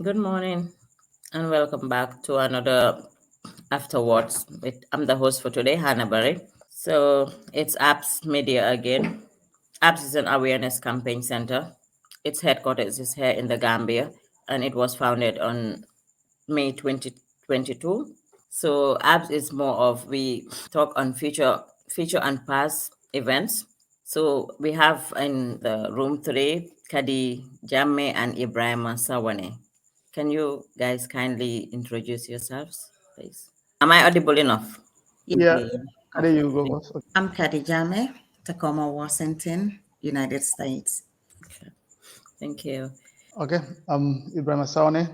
Good morning and welcome back to another Afterwards. I'm the host for today, Hanna. So it's ARPS Media again. ARPS is an awareness campaign center. Its headquarters is here in the Gambia and it was founded on May 2022. So ARPS is more of we talk on future and past events. So we have in the room today Khaddy, Jammeh, and Ebrima Sawanneh. Can you guys kindly introduce yourselves, please? Am I audible enough? Yeah, Yeah, there you go. I'm Khaddy, Jammeh, Tacoma, Washington, United States. Okay. Thank you. Okay, I'm Ebrima Sawanneh,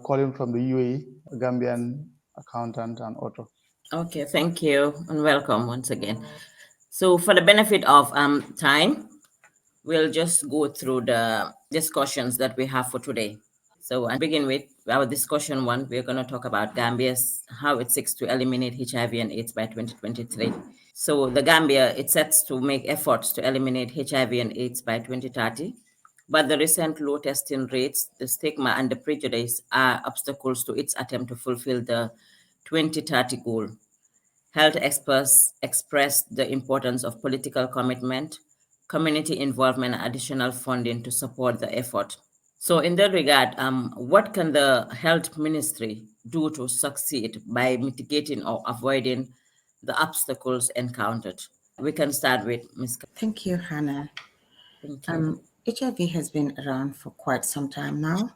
calling from the UAE, a Gambian accountant and author. Okay, thank you and welcome once again. So for the benefit of time, we'll just go through the discussions that we have for today. So, and begin with our discussion one, we're going to talk about Gambia's how it seeks to eliminate HIV and AIDS by 2023. So, the Gambia it sets to make efforts to eliminate HIV and AIDS by 2030, but the recent low testing rates, the stigma, and the prejudice are obstacles to its attempt to fulfill the 2030 goal. Health experts expressed the importance of political commitment, community involvement, and additional funding to support the effort. So, in that regard, what can the health ministry do to succeed by mitigating or avoiding the obstacles encountered? We can start with Ms. Thank you, Hannah. Thank you. HIV has been around for quite some time now.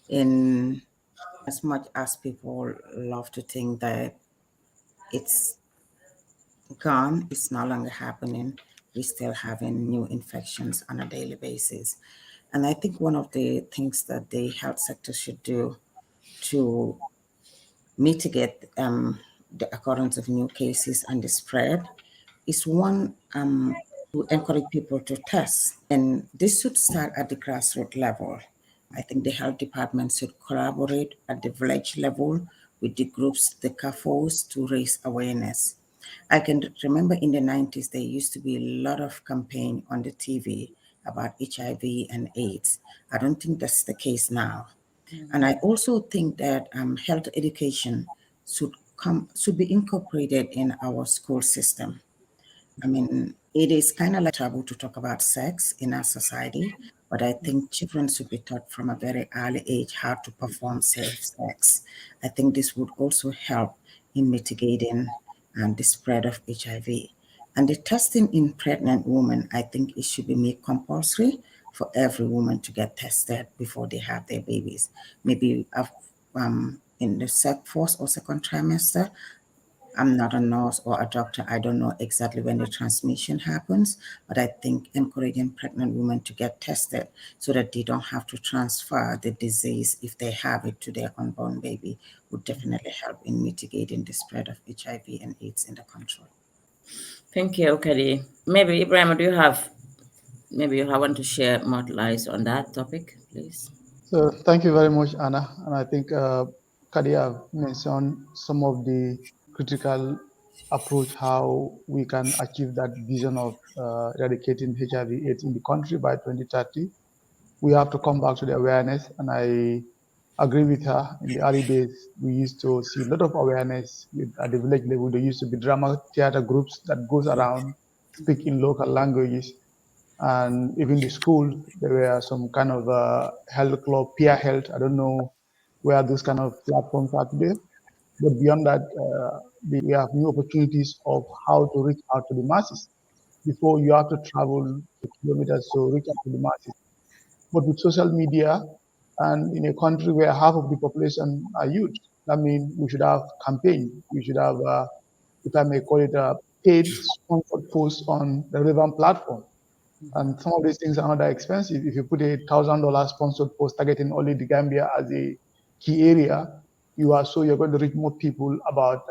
In as much as people love to think that it's gone, it's no longer happening. We're still having new infections on a daily basis. And I think one of the things that the health sector should do to mitigate the occurrence of new cases and the spread is one to encourage people to test. And this should start at the grassroots level. I think the health department should collaborate at the village level with the groups, the CAFOs, to raise awareness. I can remember in the 90s, there used to be a lot of campaign on the TV about HIV and AIDS. I don't think that's the case now. And I also think that health education should be incorporated in our school system. I mean, it is kind of like taboo to talk about sex in our society, but I think children should be taught from a very early age how to perform safe sex. I think this would also help in mitigating the spread of HIV. And the testing in pregnant women, I think it should be made compulsory for every woman to get tested before they have their babies. Maybe in the first or second trimester, I'm not a nurse or a doctor. I don't know exactly when the transmission happens, but I think encouraging pregnant women to get tested so that they don't have to transfer the disease if they have it to their unborn baby would definitely help in mitigating the spread of HIV and AIDS in the country. Thank you, Khaddy. Maybe Ibrahim, do you have maybe you want to share more light on that topic, please? So thank you very much, Anna. And I think Khaddy have mentioned some of the critical approach how we can achieve that vision of eradicating HIV/AIDS in the country by 2030. We have to come back to the awareness, and I agree with her. In the early days, we used to see a lot of awareness at the village level. There used to be drama theater groups that goes around, speak in local languages, and even the school, there were some kind of health club, peer health. I don't know where those kind of platforms are today. But beyond that, we have new opportunities of how to reach out to the masses. Before you have to travel kilometers to reach out to the masses. But with social media and in a country where half of the population are youth, that means we should have campaign. We should have, if I may call it, a paid sponsored post on the relevant platform. And some of these things are not that expensive. If you put $1,000 sponsored post targeting only the Gambia as a key area, you're going to reach more people about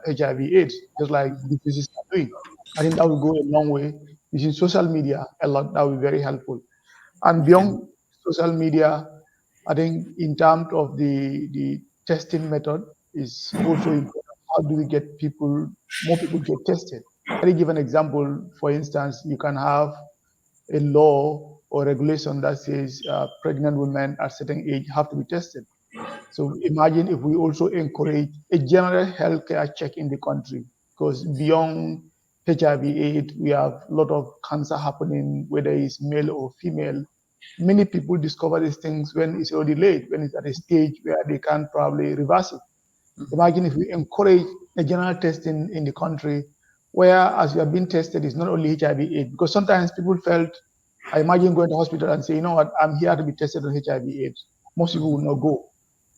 HIV/AIDS, just like businesses are doing. I think that will go a long way. Using social media a lot, that will be very helpful. And beyond social media, I think in terms of the testing method is also important. How do we get more people get tested? Let me give an example. For instance, you can have a law or regulation that says pregnant women at certain age have to be tested. So imagine if we also encourage a general healthcare check in the country, because beyond HIV/AIDS, we have a lot of cancer happening, whether it's male or female. Many people discover these things when it's already late, when it's at a stage where they can't probably reverse it. Imagine if we encourage a general testing in the country, where as you are being tested, it's not only HIV/AIDS, because sometimes people felt, I imagine going to hospital and say, you know what, I'm here to be tested on HIV/AIDS. Most people will not go.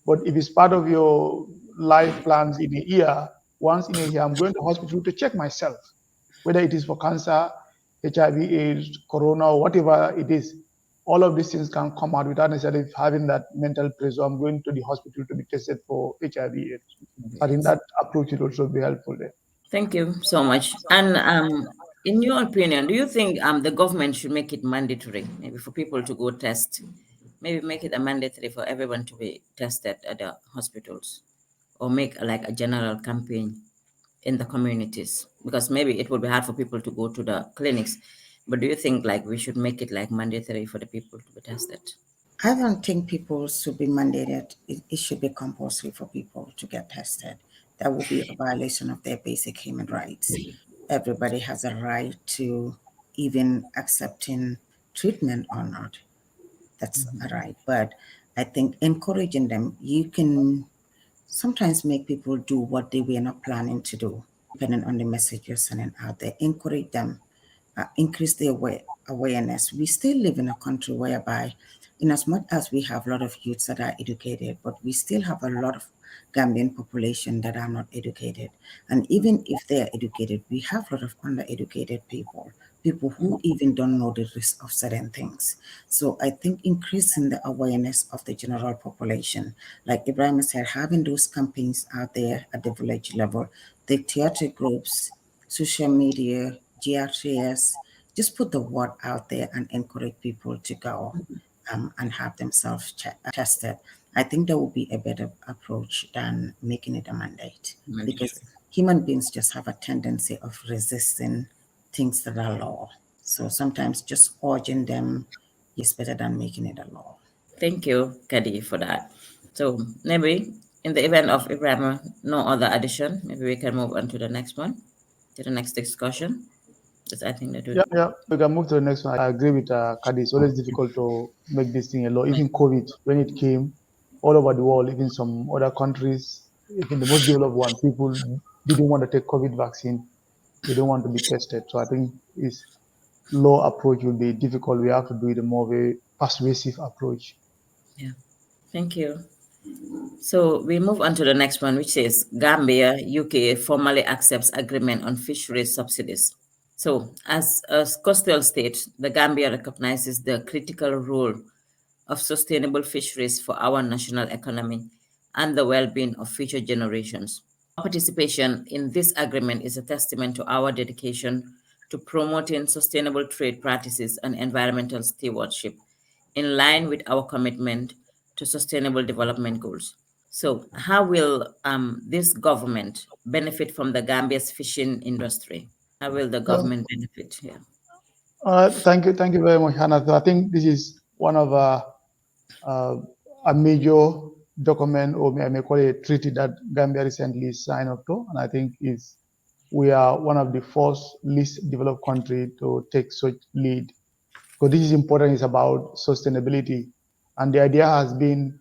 But if it's part of your life plans in a year, once in a year, I'm going to hospital to check myself, whether it is for cancer, HIV/AIDS, corona, or whatever it is. All of these things can come out without necessarily having that mental pressure. I'm going to the hospital to be tested for HIV/AIDS. I think Yes. that approach would also be helpful there. Thank you so much. And in your opinion, do you think the government should make it mandatory, maybe for people to go test, maybe make it a mandatory for everyone to be tested at the hospitals, or make like a general campaign in the communities? Because maybe it would be hard for people to go to the clinics, but do you think like we should make it like mandatory for the people to be tested? I don't think people should be mandated. It should be compulsory for people to get tested. That would be a violation of their basic human rights. Everybody has a right to even accepting treatment or not. That's a right. But I think encouraging them, you can sometimes make people do what they were not planning to do, depending on the message you're sending out there. Encourage them, increase their awareness. We still live in a country whereby, in as much as we have a lot of youths that are educated, but we still have a lot of Gambian population that are not educated. And even if they are educated, we have a lot of undereducated people who even don't know the risk of certain things. So I think increasing the awareness of the general population, like Ebrima said, having those campaigns out there at the village level, the theater groups, social media, GRTS, just put the word out there and encourage people to go and have themselves tested. I think that would be a better approach than making it a mandate, because Mandatory. human beings just have a tendency of resisting things that are law. So sometimes just urging them is better than making it a law. Thank you, Khaddy, for that. So maybe in the event of Ibrahim, no other addition, maybe we can move on to the next one, to the next discussion. Because I think that would Yeah, we can move to the next one. I agree with Khaddy. It's always difficult to make this thing a law. make Even COVID, when it came all over the world, even some other countries, even the most developed one, people didn't want to take COVID vaccine. They don't want to be tested. So I think it's law approach will be difficult. We have to do it a more very persuasive approach. yeah. Thank you. So we move on to the next one, which says Gambia, UK formally accepts agreement on fisheries subsidies. So as a coastal state, the Gambia recognizes the critical role of sustainable fisheries for our national economy and the well-being of future generations. Our participation in this agreement is a testament to our dedication to promoting sustainable trade practices and environmental stewardship in line with our commitment to sustainable development goals. So, how will this government benefit from the Gambia's fishing industry? How will the Uh, government benefit? Yeah. thank you very much, Hannah. So I think this is one of uh, a major document, or I may call it a treaty that Gambia recently signed up to, and I think is we are one of the first least developed country to take such lead. Because this is important. It's about sustainability, and the idea has been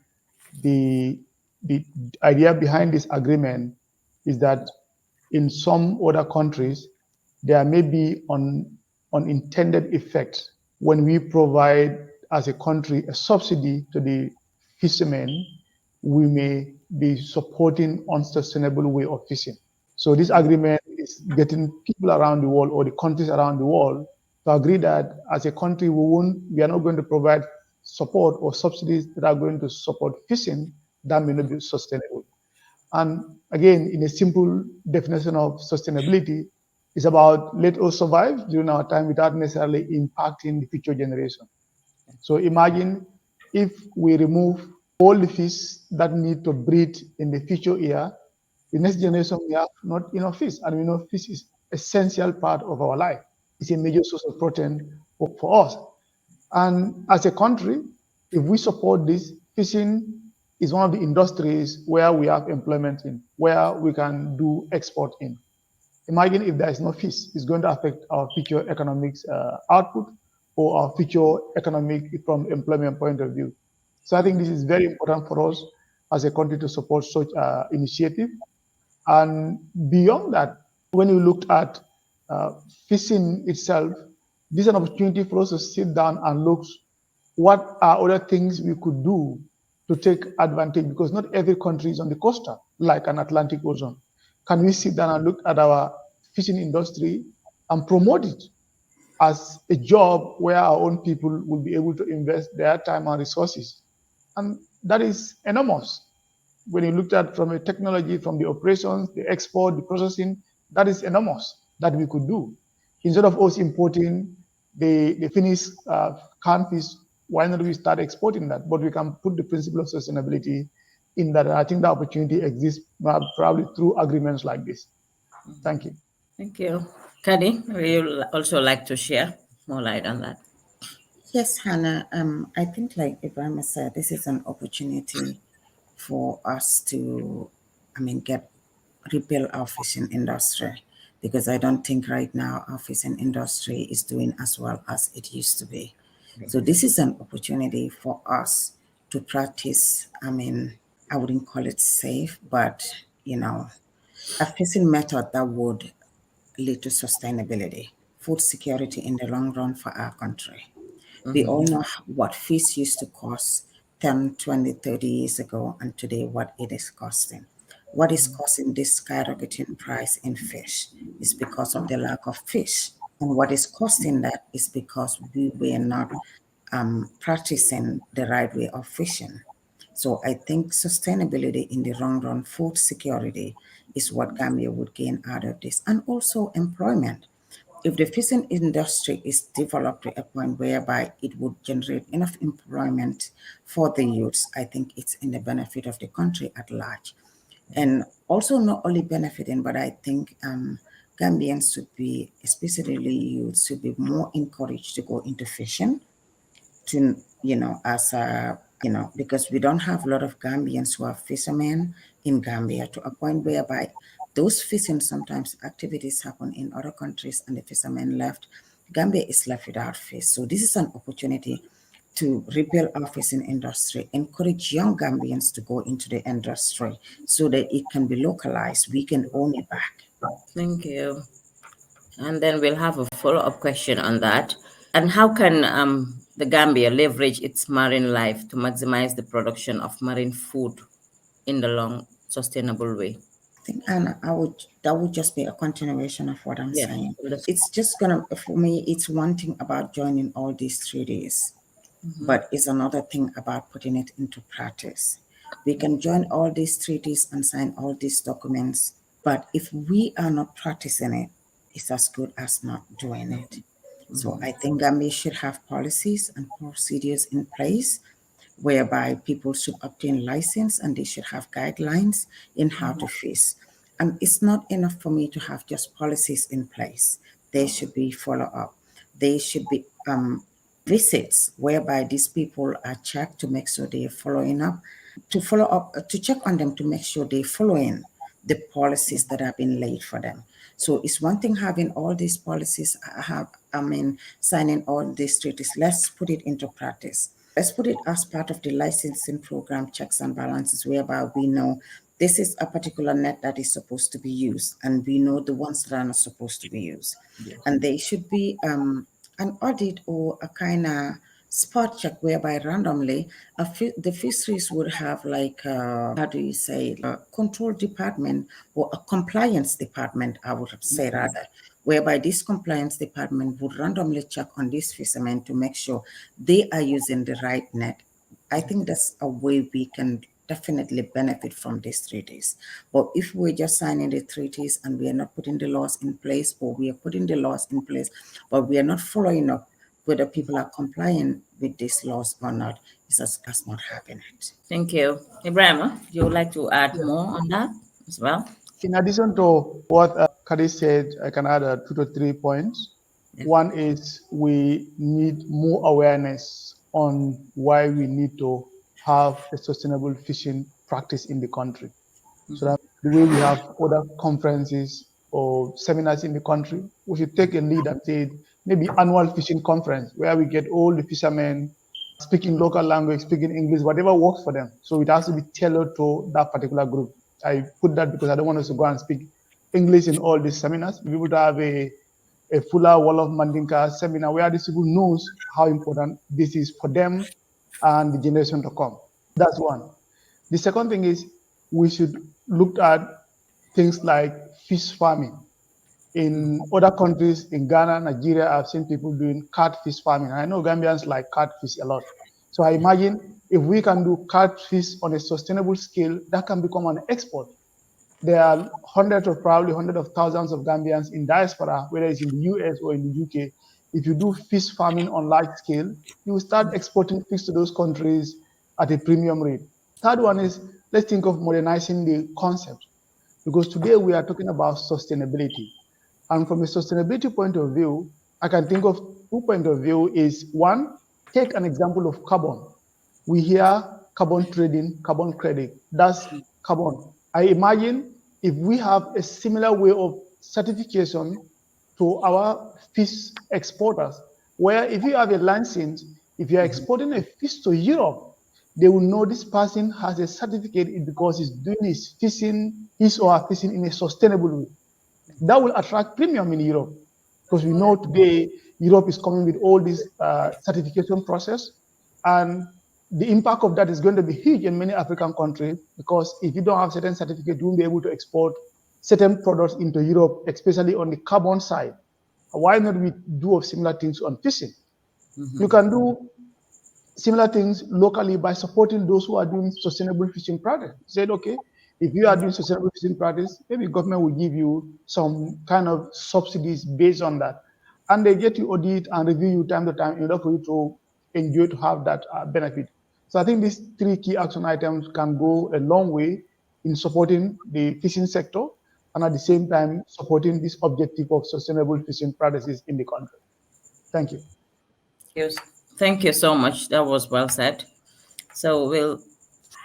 the the idea behind this agreement is that in some other countries there may be unintended effects when we provide as a country a subsidy to the fishermen. We may be supporting unsustainable way of fishing. So this agreement is getting people around the world, or the countries around the world, to agree that as a country we are not going to provide support or subsidies that are going to support fishing that may not be sustainable. And again, in a simple definition of sustainability, it's about let us survive during our time without necessarily impacting the future generation. So imagine if we remove all the fish that need to breed in the future year, the next generation we have not enough fish, and we know fish is essential part of our life. It's a major source of protein for us. And as a country, if we support this, fishing is one of the industries where we have employment in, where we can do export in. Imagine if there is no fish, it's going to affect our future economics output or our future economic from employment point of view. So I think this is very important for us as a country to support such initiative. And beyond that, when you looked at uh, fishing itself, this is an opportunity for us to sit down and look what are other things we could do to take advantage, because not every country is on the coastal like an Atlantic Ocean. Can we sit down and look at our fishing industry and promote it as a job where our own people will be able to invest their time and resources? And that is enormous. When you looked at from a technology, from the operations, the export, the processing, that is enormous that we could do. Instead of us importing the finished canned fish, why not we start exporting that? But we can put the principle of sustainability in that. And I think the opportunity exists probably through agreements like this. Thank you. Thank you. Khaddy, will you also like to share more light on that? Yes, Hannah. I think, like Ebrima said, this is an opportunity for us to, get rebuild our fishing industry, because I don't think right now our fishing industry is doing as well as it used to be. So this is an opportunity for us to practice. I wouldn't call it safe, but a fishing method that would lead to sustainability, food security in the long run for our country. We all know what fish used to cost 10, 20, 30 years ago, and today what it is costing. What is causing this skyrocketing price in fish is because of the lack of fish. And what is costing that is because we were not practicing the right way of fishing. So I think sustainability in the long run, food security is what Gambia would gain out of this, and also employment. If the fishing industry is developed to a point whereby it would generate enough employment for the youths, I think it's in the benefit of the country at large. And also not only benefiting, but I think Gambians should be, especially youths, should be more encouraged to go into fishing to, as a, because we don't have a lot of Gambians who are fishermen in Gambia, to a point whereby those fishing sometimes activities happen in other countries and the fishermen left. Gambia is left without fish. So this is an opportunity to rebuild our fishing industry, encourage young Gambians to go into the industry so that it can be localized. We can own it back. Thank you. And then we'll have a follow-up question on that. And how can the Gambia leverage its marine life to maximize the production of marine food in the long, sustainable way? I think, Anna, that would just be a continuation of what I'm Yeah. saying. It's just gonna, for me, it's one thing about joining all these treaties, but it's another thing about putting it into practice. We can join all these treaties and sign all these documents, but if we are not practicing it, it's as good as not doing it. So I think Gambia should have policies and procedures in place whereby people should obtain license and they should have guidelines in how to fish. And it's not enough for me to have just policies in place. They should be follow up. They should be visits whereby these people are checked to make sure they are following up, to follow up, to check on them to make sure they're following the policies that have been laid for them. So it's one thing having all these policies, signing all these treaties. Let's put it into practice. Let's put it as part of the licensing program checks and balances, whereby we know this is a particular net that is supposed to be used, and we know the ones that are not supposed to be used. And there should be an audit or a kind of spot check whereby randomly the fisheries would have like how do you say a control department or a compliance department, I would say rather, whereby this compliance department would randomly check on these fishermen to make sure they are using the right net. I think that's a way we can definitely benefit from these treaties. But if we're just signing the treaties and we are not putting the laws in place, or we are putting the laws in place, but we are not following up whether people are complying with these laws or not, it's just not happening. Thank you. Ebrima, you would like to add Yeah. more on that as well? In addition to what Khaddy said, I can add 2 to 3 points. Yeah. One is we need more awareness on why we need to have a sustainable fishing practice in the country. So that the way we have other conferences or seminars in the country, we should take a lead and say maybe annual fishing conference where we get all the fishermen speaking local language, speaking English, whatever works for them. So it has to be tailored to that particular group. I put that because I don't want us to go and speak English in all these seminars. We would have a fuller Wall of Mandinka seminar where these people knows how important this is for them and the generation to come. That's one. The second thing is we should look at things like fish farming. In other countries, in Ghana, Nigeria, I've seen people doing catfish farming. I know Gambians like catfish a lot. So I imagine if we can do catfish on a sustainable scale, that can become an export. There are hundreds of probably hundreds of thousands of Gambians in diaspora, whether it's in the US or in the UK. If you do fish farming on large scale, you will start exporting fish to those countries at a premium rate. Third one is let's think of modernizing the concept because today we are talking about sustainability. And from a sustainability point of view, I can think of 2 points of view is one, take an example of carbon. We hear carbon trading, carbon credit. That's carbon. I imagine if we have a similar way of certification to our fish exporters, where if you have a license, if you are exporting a fish to Europe, they will know this person has a certificate because he's doing his or her fishing in a sustainable way. That will attract premium in Europe because we know today Europe is coming with all this certification process, and the impact of that is going to be huge in many African countries because if you don't have certain certificate, you won't be able to export certain products into Europe, especially on the carbon side. Why not we do similar things on fishing? You can do similar things locally by supporting those who are doing sustainable fishing practice. Said, okay, if you are doing sustainable fishing practice, maybe government will give you some kind of subsidies based on that. And they get you audit and review you time to time in order for you to enjoy to have that benefit. So I think these three key action items can go a long way in supporting the fishing sector and at the same time supporting this objective of sustainable fishing practices in the country. Thank you. Yes. Thank you so much. That was well said. So we'll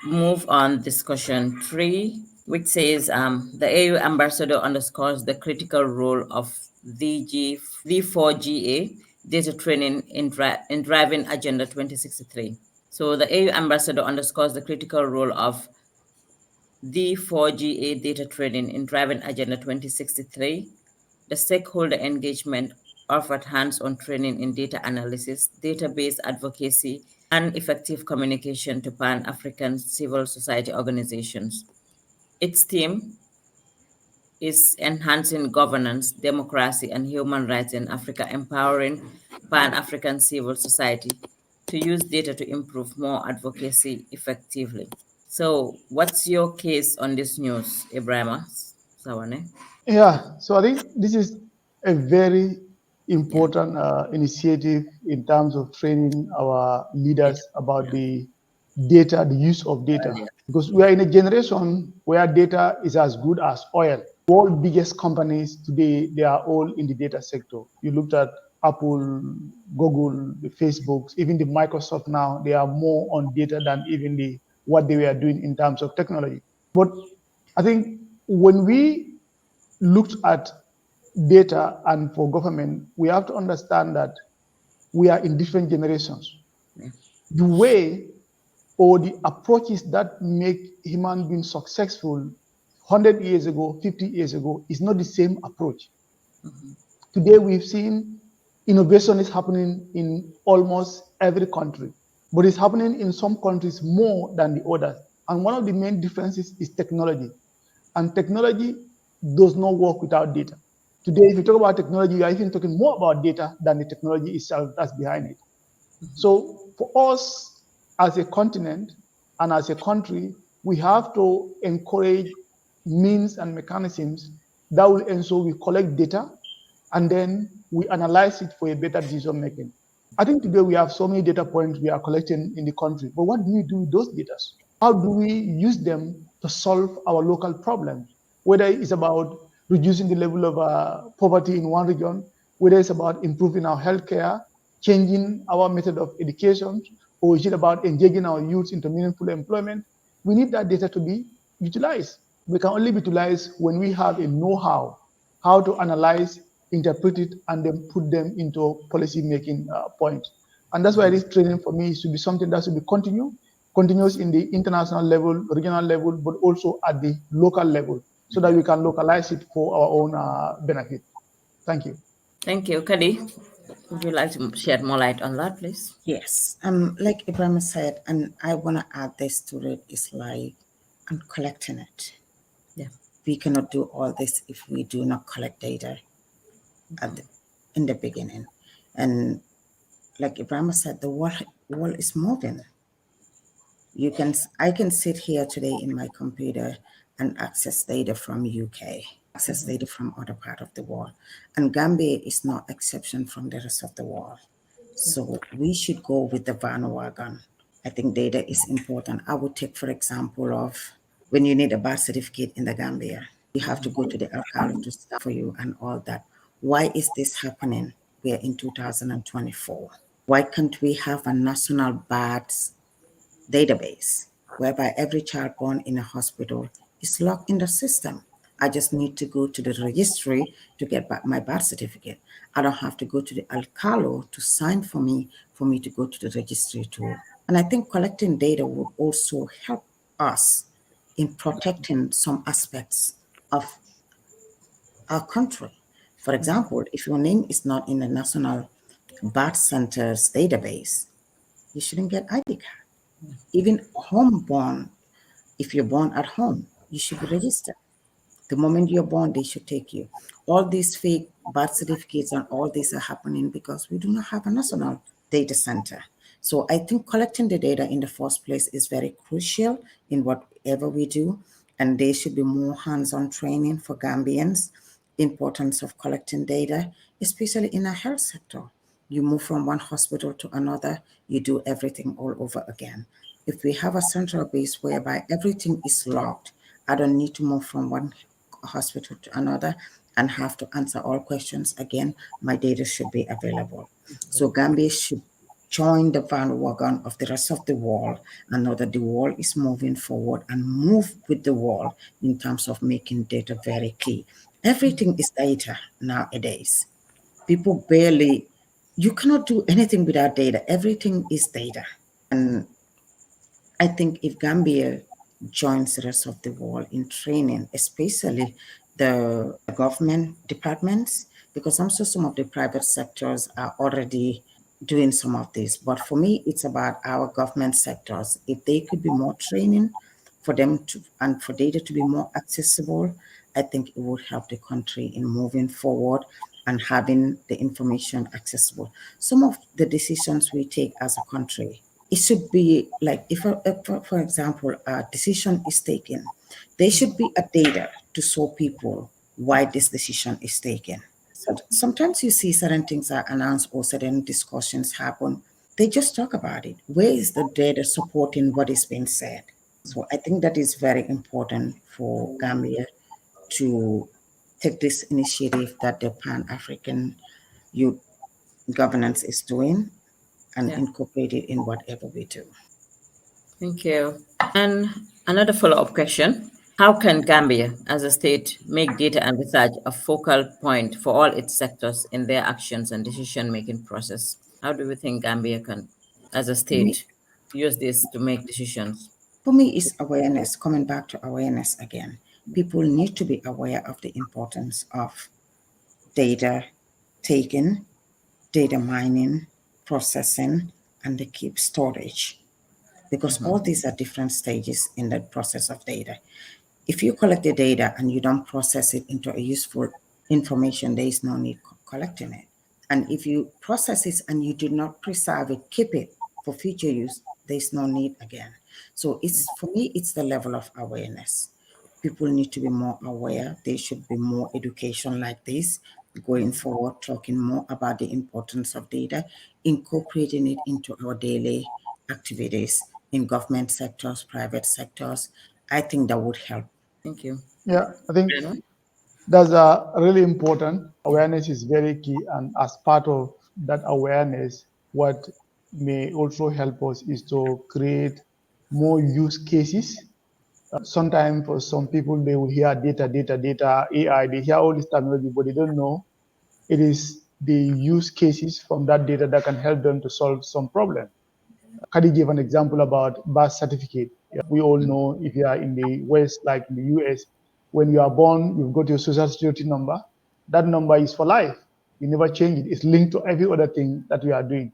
move on discussion 3, which says the AU ambassador underscores the critical role of D4GA data training in driving Agenda 2063. So the AU ambassador underscores the critical role of D4GA data training in driving Agenda 2063. The stakeholder engagement offered hands-on training in data analysis, database advocacy, and effective communication to Pan-African civil society organizations. Its theme is enhancing governance, democracy, and human rights in Africa, empowering Pan-African civil society to use data to improve more advocacy effectively. So, what's your case on this news, Ebrima? Sawanneh? Yeah, so I think this is a very Yeah, important initiative in terms of training our data. leaders about Yeah, the data, the use of data, earlier. because we are in a generation where data is as good as oil. World biggest companies today, they are all in the data sector. You looked at Apple, Google, the Facebooks, even the Microsoft now, they are more on data than even the what they were doing in terms of technology. But I think when we looked at data and for government, we have to understand that we are in different generations. Yeah. The way or the approaches that make human beings successful 100 years ago, 50 years ago is not the same approach. Today we've seen innovation is happening in almost every country, but it's happening in some countries more than the others. And one of the main differences is technology. And technology does not work without data. Today, if you talk about technology, you are even talking more about data than the technology itself that's behind it. So for us as a continent and as a country, we have to encourage means and mechanisms that will ensure we collect data and then we analyze it for a better decision making. I think today we have so many data points we are collecting in the country, but what do we do with those data? How do we use them to solve our local problems? Whether it's about reducing the level of poverty in one region, whether it's about improving our healthcare, changing our method of education, or is it about engaging our youth into meaningful employment? We need that data to be utilized. We can only be utilized when we have a know-how, how to analyze, interpret it, and then put them into policy making points. And that's why this training for me should be something that should be continuous in the international level, regional level, but also at the local level, so that we can localize it for our own benefit. Thank you. Thank you. Khaddy, would you like to shed more light on that, please? Yes, like Ebrima said, and I want to add this to it, is like, I'm collecting it. Yeah. We cannot do all this if we do not collect data at the, in the beginning. And like Ebrima said, the world is moving. I can sit here today in my computer and access data from UK, access data from other part of the world, and Gambia is no exception from the rest of the world. So we should go with the bandwagon. I think data is important. I would take, for example, of when you need a birth certificate in the Gambia, you have to go to the alcalde to stamp for you and all that. Why is this happening? We're in 2024. Why can't we have a national birth database whereby every child born in a hospital is logged in the system? I just need to go to the registry to get back my birth certificate. I don't have to go to the alcalo to sign for me to go to the registry too. And I think collecting data would also help us in protecting some aspects of our country. For example, if your name is not in the National Birth Center's database, you shouldn't get ID card. Even homeborn, if you're born at home, you should be registered. The moment you're born, they should take you. All these fake birth certificates and all this are happening because we do not have a national data center. So I think collecting the data in the first place is very crucial in whatever we do. And there should be more hands-on training for Gambians, importance of collecting data, especially in a health sector. You move from one hospital to another, you do everything all over again. If we have a central base whereby everything is logged, I don't need to move from one hospital to another and have to answer all questions again. My data should be available. So Gambia should join the bandwagon of the rest of the world and know that the world is moving forward and move with the world in terms of making data very key. Everything is data nowadays. People barely, you cannot do anything without data. Everything is data. And I think if Gambia joins the rest of the world in training, especially the government departments, because I'm sure some of the private sectors are already doing some of this. But for me, it's about our government sectors. If they could be more training for them to, and for data to be more accessible, I think it would help the country in moving forward and having the information accessible. Some of the decisions we take as a country, it should be like if for example, a decision is taken, there should be a data to show people why this decision is taken. So sometimes you see certain things are announced or certain discussions happen. They just talk about it. Where is the data supporting what is being said? So I think that is very important for Gambia to take this initiative that the Pan African Youth Governance is doing and Yeah. incorporate it in whatever we do. Thank you. And another follow-up question. How can Gambia, as a state, make data and research a focal point for all its sectors in their actions and decision-making process? How do we think Gambia can, as a For me, state, use this to make decisions? for me, it's awareness, coming back to awareness again. People need to be aware of the importance of data taking, data mining, processing, and the keep storage, because all these are different stages in the process of data. If you collect the data and you don't process it into a useful information, there is no need collecting it. And if you process it and you do not preserve it, keep it for future use, there's no need again. So it's, for me, it's the level of awareness. People need to be more aware. There should be more education like this going forward, talking more about the importance of data, incorporating it into our daily activities in government sectors, private sectors. I think that would help. Thank you. Yeah, I think Breno? That's really important. Awareness is very key, and as part of that awareness, what may also help us is to create more use cases. Sometimes for some people, they will hear data, data, data, AI, they hear all this terminology, but they don't know it is the use cases from that data that can help them to solve some problem. Khaddy gave an example about birth certificate. We all know if you are in the West, like in the US, when you are born, you've got your social security number. That number is for life. You never change it. It's linked to every other thing that you are doing.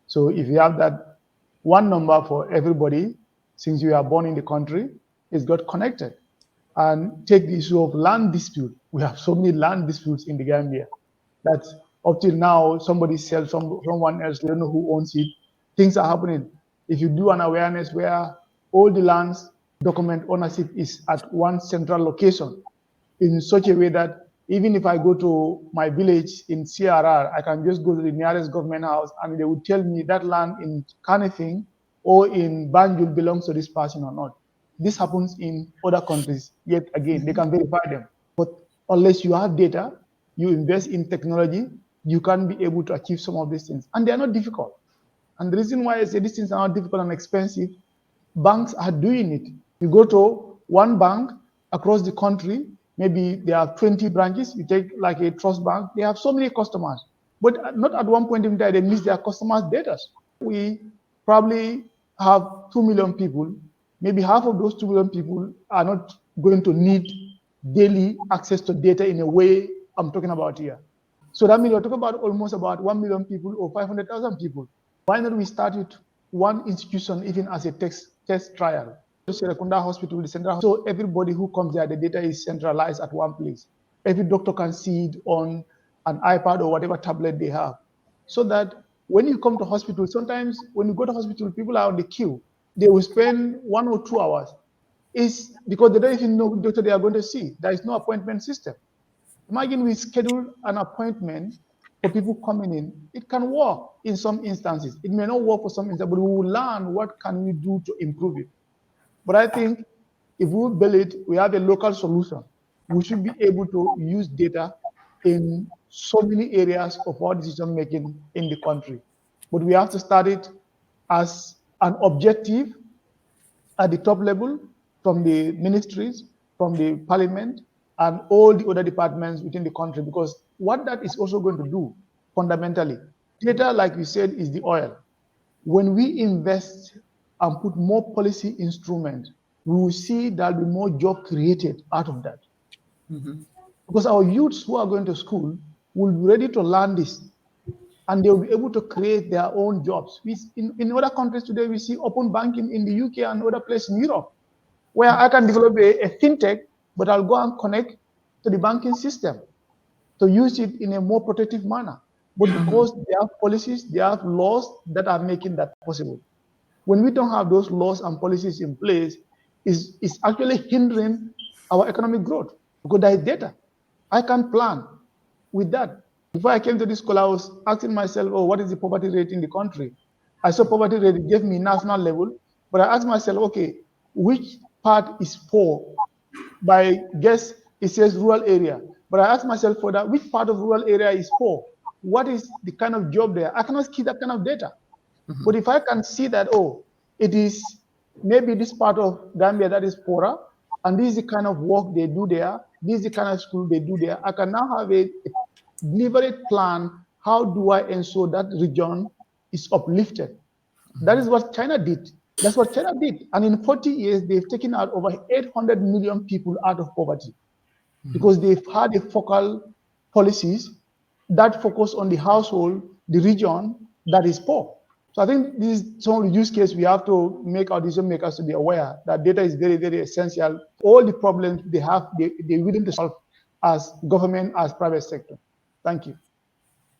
So if you have that one number for everybody, since you are born in the country, it's got connected. And take the issue of land dispute. We have so many land disputes in the Gambia that up till now somebody sells someone else, they don't know who owns it. Things are happening. If you do an awareness where all the lands document ownership is at one central location in such a way that even if I go to my village in CRR, I can just go to the nearest government house and they would tell me that land in Kanifing or in Banjul belongs to this person or not. This happens in other countries, yet again, they can verify them. But unless you have data, you invest in technology, you can be able to achieve some of these things. And they are not difficult. And the reason why I say these things are not difficult and expensive, banks are doing it. You go to one bank across the country, maybe there are 20 branches. You take like a trust bank, they have so many customers, but not at one point in time they miss their customers' data. We probably have 2 million people. Maybe half of those 2 million people are not going to need daily access to data in a way I'm talking about here. So that means we're talking about almost about 1 million people or 500,000 people. Why not we start with one institution, even as a test trial? Serekunda Hospital, the central, so everybody who comes there, the data is centralized at one place. Every doctor can see it on an iPad or whatever tablet they have. So that when you come to hospital, sometimes when you go to hospital, people are on the queue. They will spend 1 or 2 hours. It's because they don't even know which doctor they are going to see. There is no appointment system. Imagine we schedule an appointment for people coming in. It can work in some instances. It may not work for some instances, but we will learn what can we do to improve it. But I think if we build it, we have a local solution. We should be able to use data in so many areas of our decision making in the country. But we have to start it as an objective at the top level from the ministries, from the parliament, and all the other departments within the country. Because what that is also going to do fundamentally, data, like we said, is the oil. When we invest and put more policy instruments, we will see there'll be more job created out of that. Mm-hmm. Because our youths who are going to school will be ready to learn this and they'll be able to create their own jobs. In other countries today, we see open banking in the UK and other places in Europe, where I can develop a fintech, but I'll go and connect to the banking system to use it in a more protective manner. But because they have policies, they have laws that are making that possible. When we don't have those laws and policies in place, it's actually hindering our economic growth because there is data. I can plan with that. Before I came to this school, I was asking myself, oh, what is the poverty rate in the country? I saw poverty rate, it gave me national level, but I asked myself, okay, which part is poor? By guess, it says rural area. But I asked myself for that, which part of rural area is poor? What is the kind of job there? I cannot see that kind of data. But if I can see that, oh, it is maybe this part of Gambia that is poorer, and this is the kind of work they do there, this is the kind of school they do there, I can now have a deliberate plan. How do I ensure that region is uplifted? That is what China did. That's what China did. And in 40 years, they've taken out over 800 million people out of poverty because they've had a focal policies that focus on the household, the region that is poor. So I think this is some of the use case we have to make our decision makers to be aware that data is very, very essential. All the problems they have, they're willing to solve as government, as private sector. Thank you.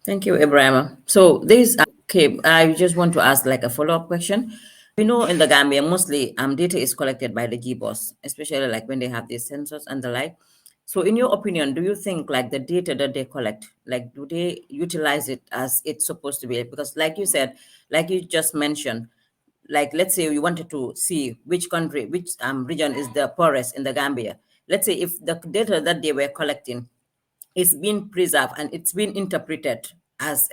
Thank you, Ebrima. So this, okay, I just want to ask like a follow-up question. We know in the Gambia, mostly data is collected by the GBOS, especially like when they have these sensors and the like. So in your opinion, do you think like the data that they collect, like do they utilize it as it's supposed to be? Because like you said, like you just mentioned, like let's say you wanted to see which country, which region is the poorest in the Gambia. Let's say if the data that they were collecting it's been preserved and it's been interpreted as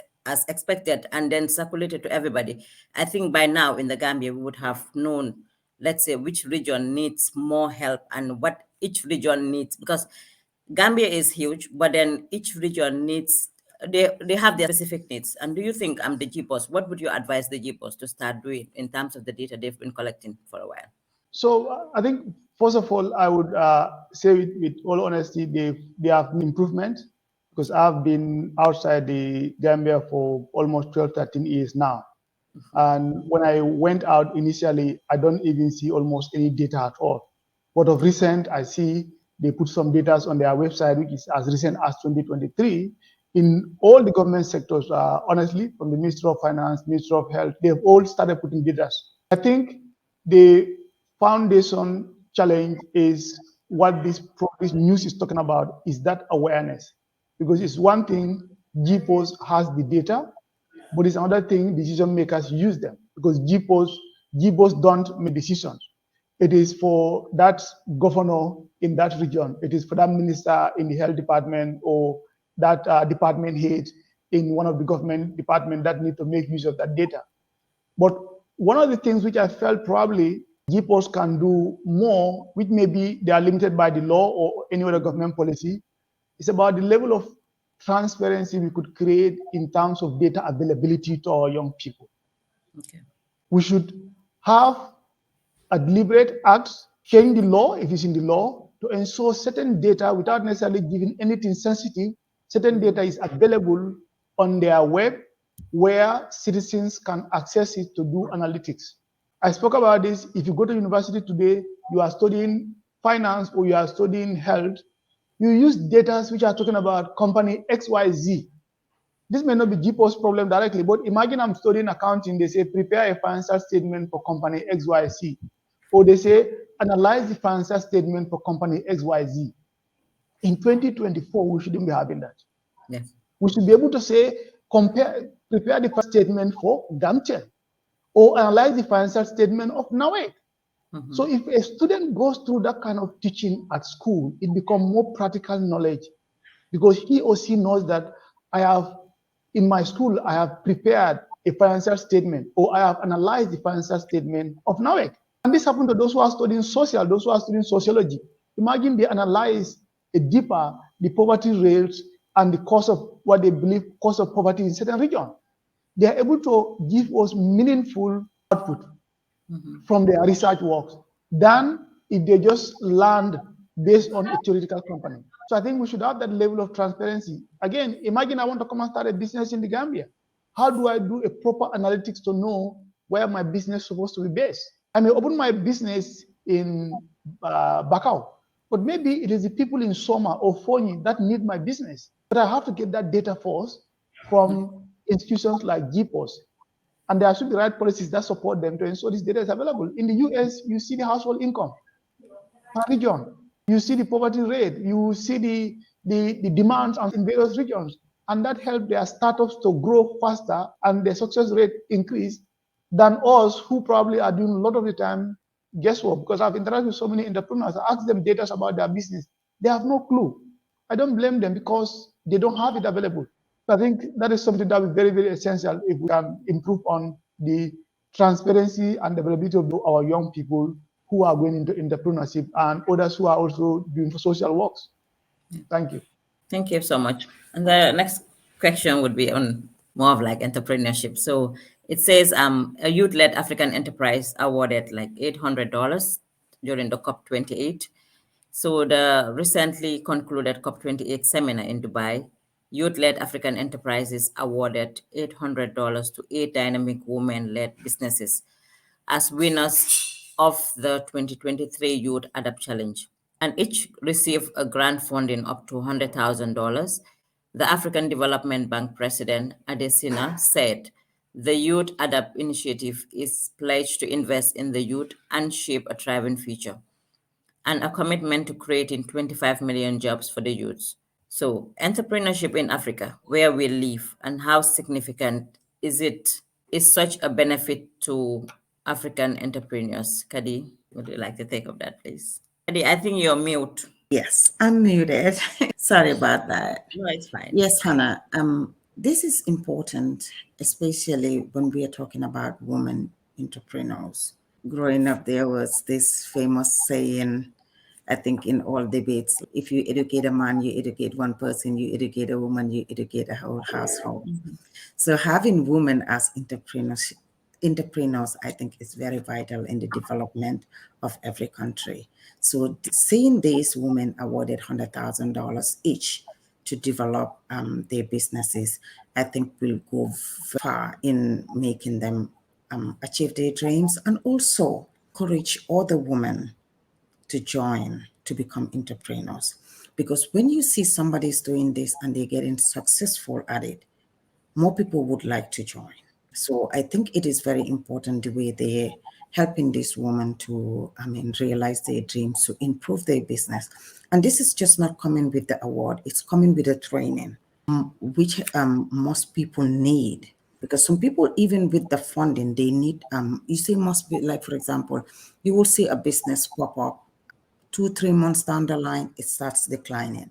expected and then circulated to everybody, I think by now in the Gambia we would have known, let's say, which region needs more help and what each region needs, because Gambia is huge, but then each region needs, they have their specific needs. And do you think the GPOs, what would you advise the GPOs to start doing in terms of the data they've been collecting for a while? So I think first of all, I would say with all honesty, they have improvement, because I've been outside the Gambia for almost 12, 13 years now. And when I went out initially, I don't even see almost any data at all. But of recent, I see they put some data on their website, which is as recent as 2023, in all the government sectors, honestly, from the Ministry of Finance, Ministry of Health, they've all started putting data. I think the foundation challenge is what this news is talking about, is that awareness. Because it's one thing, GPOS has the data, but it's another thing decision makers use them, because GPOs don't make decisions. It is for that governor in that region. It is for that minister in the health department, or that department head in one of the government departments that need to make use of that data. But one of the things which I felt probably GPOs can do more, which maybe they are limited by the law or any other government policy, is about the level of transparency we could create in terms of data availability to our young people. Okay. We should have a deliberate act, change the law if it's in the law, to ensure certain data, without necessarily giving anything sensitive, certain data is available on their web where citizens can access it to do analytics. I spoke about this. If you go to university today, you are studying finance or you are studying health, you use data which are talking about company XYZ. This may not be GPO's problem directly, but imagine I'm studying accounting. They say, prepare a financial statement for company XYZ. Or they say, analyze the financial statement for company XYZ. In 2024, we shouldn't be having that. Yes. We should be able to say, prepare the financial statement for Gambia, or analyze the financial statement of Nawek. So if a student goes through that kind of teaching at school, it becomes more practical knowledge, because he or she knows that in my school, I have prepared a financial statement, or I have analyzed the financial statement of Nawek. And this happened to those who are studying those who are studying sociology. Imagine they analyze deeper the poverty rates and the cause of what they believe cause of poverty in certain regions. They are able to give us meaningful output from their research works than if they just land based on a theoretical company. So I think we should have that level of transparency. Again, imagine I want to come and start a business in the Gambia. How do I do a proper analytics to know where my business is supposed to be based? I may open my business in Bakau, but maybe it is the people in Soma or Fonyi that need my business. But I have to get that data first from institutions like GPOS. And there should be right policies that support them to ensure this data is available. In the US, you see the household income per region. You see the poverty rate. You see the demands in various regions. And that helps their startups to grow faster and their success rate increase than us, who probably are doing a lot of the time guesswork. Because I've interacted with so many entrepreneurs. I ask them data about their business. They have no clue. I don't blame them, because they don't have it available. I think that is something that is very, very essential if we can improve on the transparency and availability of our young people who are going into entrepreneurship and others who are also doing social works. Thank you. Thank you so much. And the next question would be on more of like entrepreneurship. So it says a youth-led African enterprise awarded like $800 during the COP28. So the recently concluded COP28 seminar in Dubai, youth-led African enterprises awarded $800 to 8 dynamic women-led businesses as winners of the 2023 Youth Adapt Challenge, and each received a grant funding up to $100,000. The African Development Bank President Adesina said the Youth Adapt initiative is pledged to invest in the youth and shape a thriving future, and a commitment to creating 25 million jobs for the youths. So, entrepreneurship in Africa, where we live, and how significant is such a benefit to African entrepreneurs? Khaddy, would you like to take up that, please? Khaddy, I think you're mute. Yes, I'm muted. Sorry about that. No, it's fine. Yes, Hannah. This is important, especially when we are talking about women entrepreneurs. Growing up, there was this famous saying, I think, in all debates, if you educate a man, you educate one person, you educate a woman, you educate a whole household. So having women as entrepreneurs, I think, is very vital in the development of every country. So seeing these women awarded $100,000 each to develop their businesses, I think will go far in making them achieve their dreams, and also encourage other women to join to become entrepreneurs. Because when you see somebody's doing this and they're getting successful at it, more people would like to join. So I think it is very important the way they're helping this woman to, realize their dreams, to improve their business. And this is just not coming with the award, it's coming with the training, which most people need. Because some people, even with the funding, they need, you see, must be like, for example, you will see a business pop up 2, 3 months down the line, it starts declining.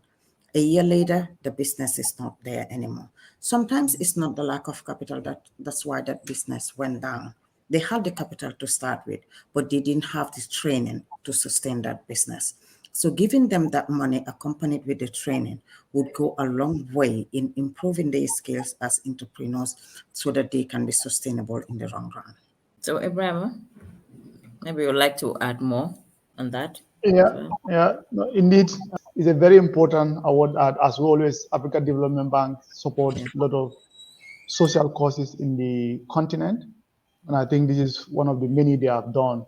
A year later, the business is not there anymore. Sometimes it's not the lack of capital that's why that business went down. They had the capital to start with, but they didn't have the training to sustain that business. So giving them that money accompanied with the training would go a long way in improving their skills as entrepreneurs so that they can be sustainable in the long run. So, Ebrima, maybe you'd like to add more on that as Yeah, well. yeah, no, indeed, it's a very important award. As always, Africa Development Bank supports Yeah. a lot of social causes in the continent, and I think this is one of the many they have done.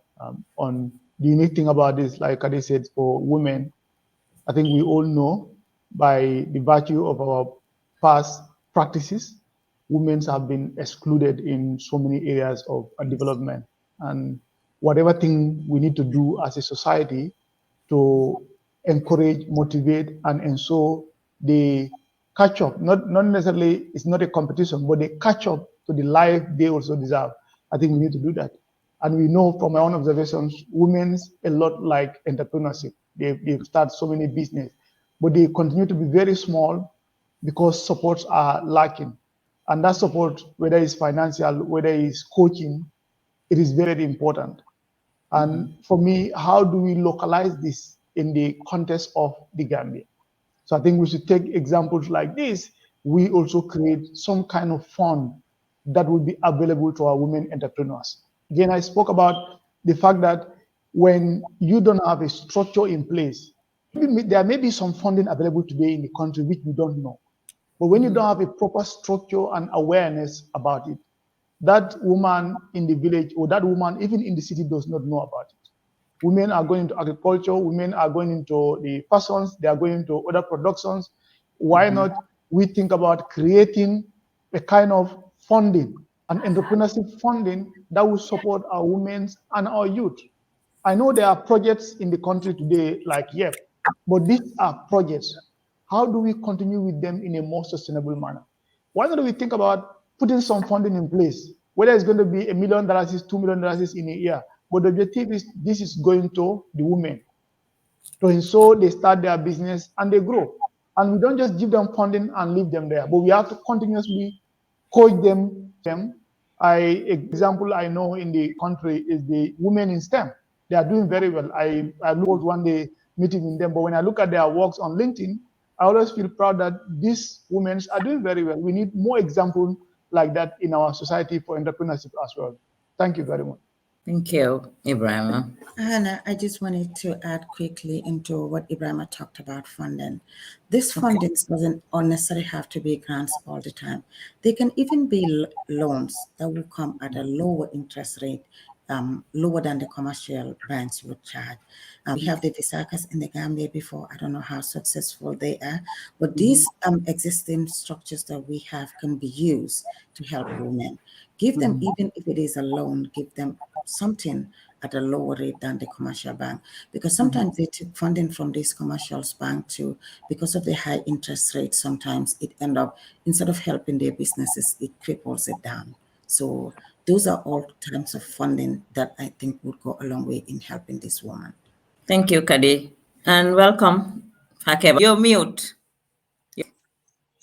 On the unique thing about this, like Khaddy said, for women, I think we all know by the virtue of our past practices, women have been excluded in so many areas of development. And whatever thing we need to do as a society to encourage, motivate, and ensure they catch up. Not necessarily, it's not a competition, but they catch up to the life they also deserve. I think we need to do that. And we know from my own observations, women's a lot like entrepreneurship. They've started so many business, but they continue to be very small because supports are lacking. And that support, whether it's financial, whether it's coaching, it is very important. And for me, how do we localize this in the context of the Gambia? So I think we should take examples like this. We also create some kind of fund that would be available to our women entrepreneurs. Again, I spoke about the fact that when you don't have a structure in place, there may be some funding available today in the country which we don't know. But when you don't have a proper structure and awareness about it, that woman in the village or that woman even in the city does not know about it. Women are going into agriculture, women are going into the fashions, they are going into other productions. Why not we think about creating a kind of funding, an entrepreneurship funding that will support our women and our youth? I know there are projects in the country today like YEP, but these are projects. How do we continue with them in a more sustainable manner? Why don't we think about putting some funding in place, whether it's going to be $1 million, $2 million in a year, but the objective is this is going to the women to ensure they start their business and they grow. And we don't just give them funding and leave them there, but we have to continuously coach them. Example I know in the country is the women in STEM. They are doing very well. I looked one day meeting in them, but when I look at their works on LinkedIn, I always feel proud that these women are doing very well. We need more examples like that in our society for entrepreneurship as well. Thank you very much. Thank you, Ebrima. Hannah, I just wanted to add quickly into what Ebrima talked about funding. This Okay. funding doesn't necessarily have to be grants all the time. They can even be loans that will come at a lower interest rate, lower than the commercial banks would charge. We have the Visakas in the Gambia before. I don't know how successful they are, but these existing structures that we have can be used to help women. Give them, even if it is a loan, give them something at a lower rate than the commercial bank, because sometimes they take funding from these commercial bank too. Because of the high interest rate, sometimes it end up, instead of helping their businesses, it cripples it down. So those are all types of funding that I think would go a long way in helping this woman. Thank you, Khaddy. And welcome, Fakebba. You're mute. Yeah,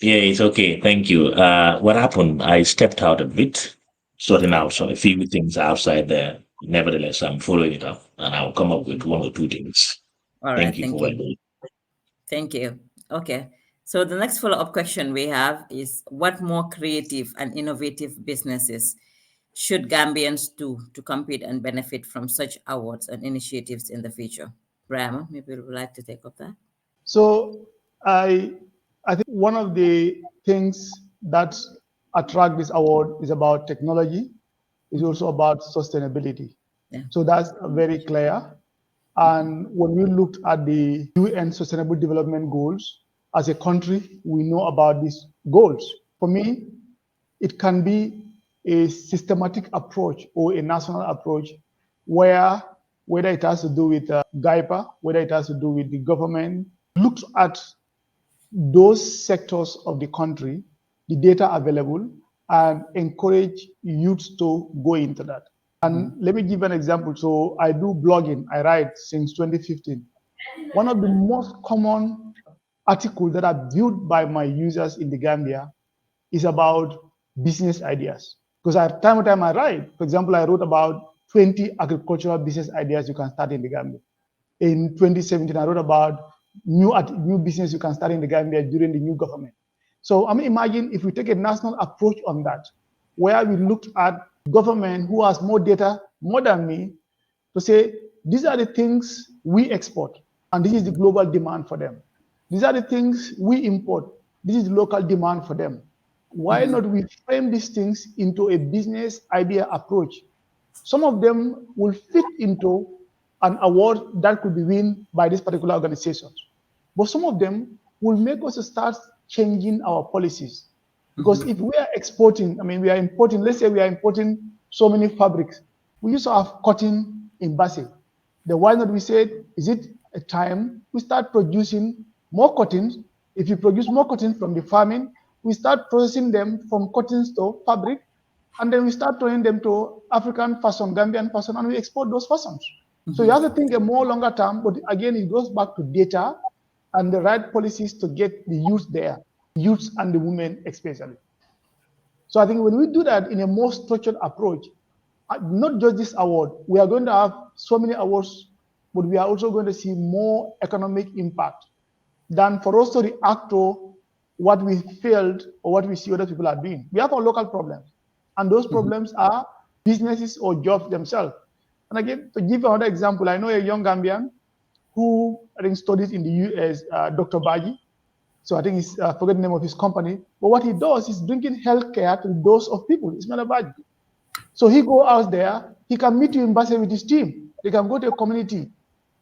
it's okay. Thank you. What happened? I stepped out a bit, sorting Okay. out some a few things outside there. Nevertheless, I'm following it up, and I'll come up with one or two things. All right. Thank you Thank for you. waiting. Thank you. Okay. So the next follow-up question we have is what more creative and innovative businesses should Gambians do to compete and benefit from such awards and initiatives in the future? Brahma, maybe you would like to take up that. So I I think one of the things that attract this award is about technology. It's also about sustainability. Yeah. So that's very clear. And when we looked at the UN Sustainable Development Goals, as a country, we know about these goals. For me, it can be a systematic approach or a national approach where, whether it has to do with GAIPA, whether it has to do with the government, looks at those sectors of the country, the data available, and encourage youths to go into that. And let me give an example. So I do blogging, I write since 2015. One of the most common articles that are viewed by my users in the Gambia is about business ideas. Because time to time I write, for example, I wrote about 20 agricultural business ideas you can start in the Gambia. In 2017, I wrote about new business you can start in the Gambia during the new government. So I mean, imagine if we take a national approach on that, where we looked at government who has more data, more than me, to say, these are the things we export, and this is the global demand for them. These are the things we import, this is the local demand for them. Why not we frame these things into a business idea approach? Some of them will fit into an award that could be won by these particular organizations. But some of them will make us start changing our policies. Because if we are exporting, I mean, we are importing, let's say we are importing so many fabrics. We used to have cotton in Basel. Then why not we said, is it a time we start producing more cotton? If you produce more cotton from the farming, we start processing them from cottons to fabric, and then we start turning them to African fashion, Gambian fashion, and we export those fashions. So you have to think a more longer term, but again, it goes back to data and the right policies to get the youth there, youths and the women especially. So I think when we do that in a more structured approach, not just this award, we are going to have so many awards, but we are also going to see more economic impact than for us to react to what we failed or what we see other people are doing. We have our local problems, and those problems are businesses or jobs themselves. And again, to give another example, I know a young Gambian who I think studies in the US, Dr. Baji. So I think he's, I forget the name of his company. But what he does is bringing healthcare to the doors of people. It's not Baji. So he go out there, he can meet you in Basel with his team. They can go to a community,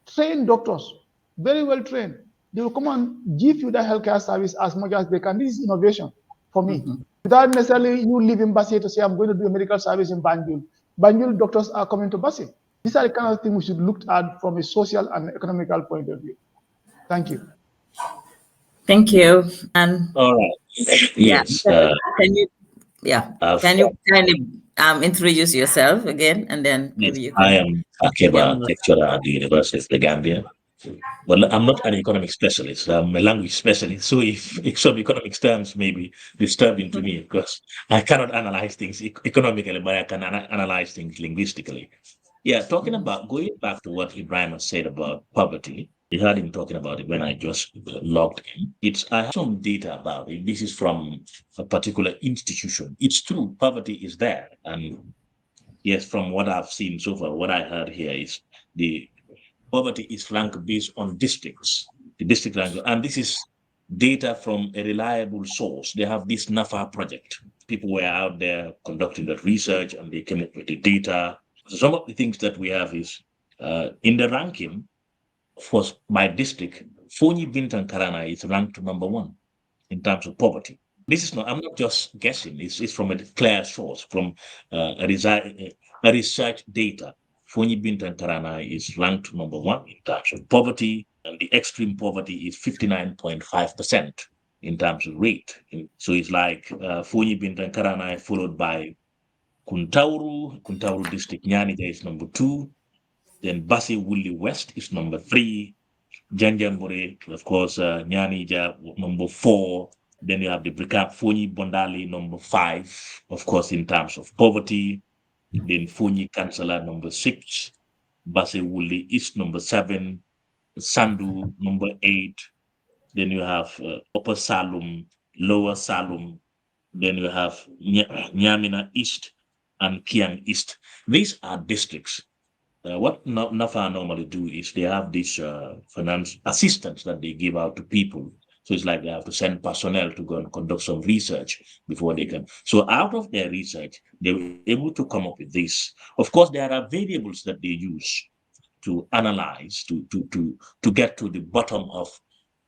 train doctors, very well trained. They will come and give you the healthcare service as much as they can. This is innovation for me. Without necessarily you leaving Basel to say, I'm going to do a medical service in Banjul. Banjul doctors are coming to Basel. These are the kind of things we should look at from a social and economical point of view. Thank you. Thank you. And All right. yeah, Yes. can you yeah, I've, can you kindly introduce yourself again, and then yes, maybe you I can am share Fakebba, more. lecturer at the University of the Gambia. Well, I'm not an economic specialist. I'm a language specialist. So if some economics terms may be disturbing to me because I cannot analyze things economically, but I can analyze things linguistically. Yeah, talking about going back to what Ebrima said about poverty, you heard him talking about it when I just logged in. I have some data about it. This is from a particular institution. It's true, poverty is there. And yes, from what I've seen so far, what I heard here is the poverty is ranked based on districts, the district rank. And this is data from a reliable source. They have this NAFA project. People were out there conducting the research and they came up with the data. So some of the things that we have is in the ranking for by district, Fonyi Bintan Karana is ranked number one in terms of poverty. This is not, I'm not just guessing, it's from a clear source, from a research data. Fonyi Bintan Karana is ranked number one in terms of poverty, and the extreme poverty is 59.5% in terms of rate. So it's like Fonyi Bintan Karana followed by Kuntauru district Nyanija is number two, then Basi Wuli West is number three, Janjambure, of course, Nyanija, number 4. Then you have the Brikap Funi Bondali, number 5, of course, in terms of poverty. Then Funi Kansala, number 6. Basewuli East, number 7. Sandu, number 8. Then you have Upper Salum, Lower Salum. Then you have Nyamina East and Kiang East. These are districts. What NAFA normally do is they have this finance assistance that they give out to people. So it's like they have to send personnel to go and conduct some research before they can. So out of their research, they were able to come up with this. Of course, there are variables that they use to analyze to get to the bottom of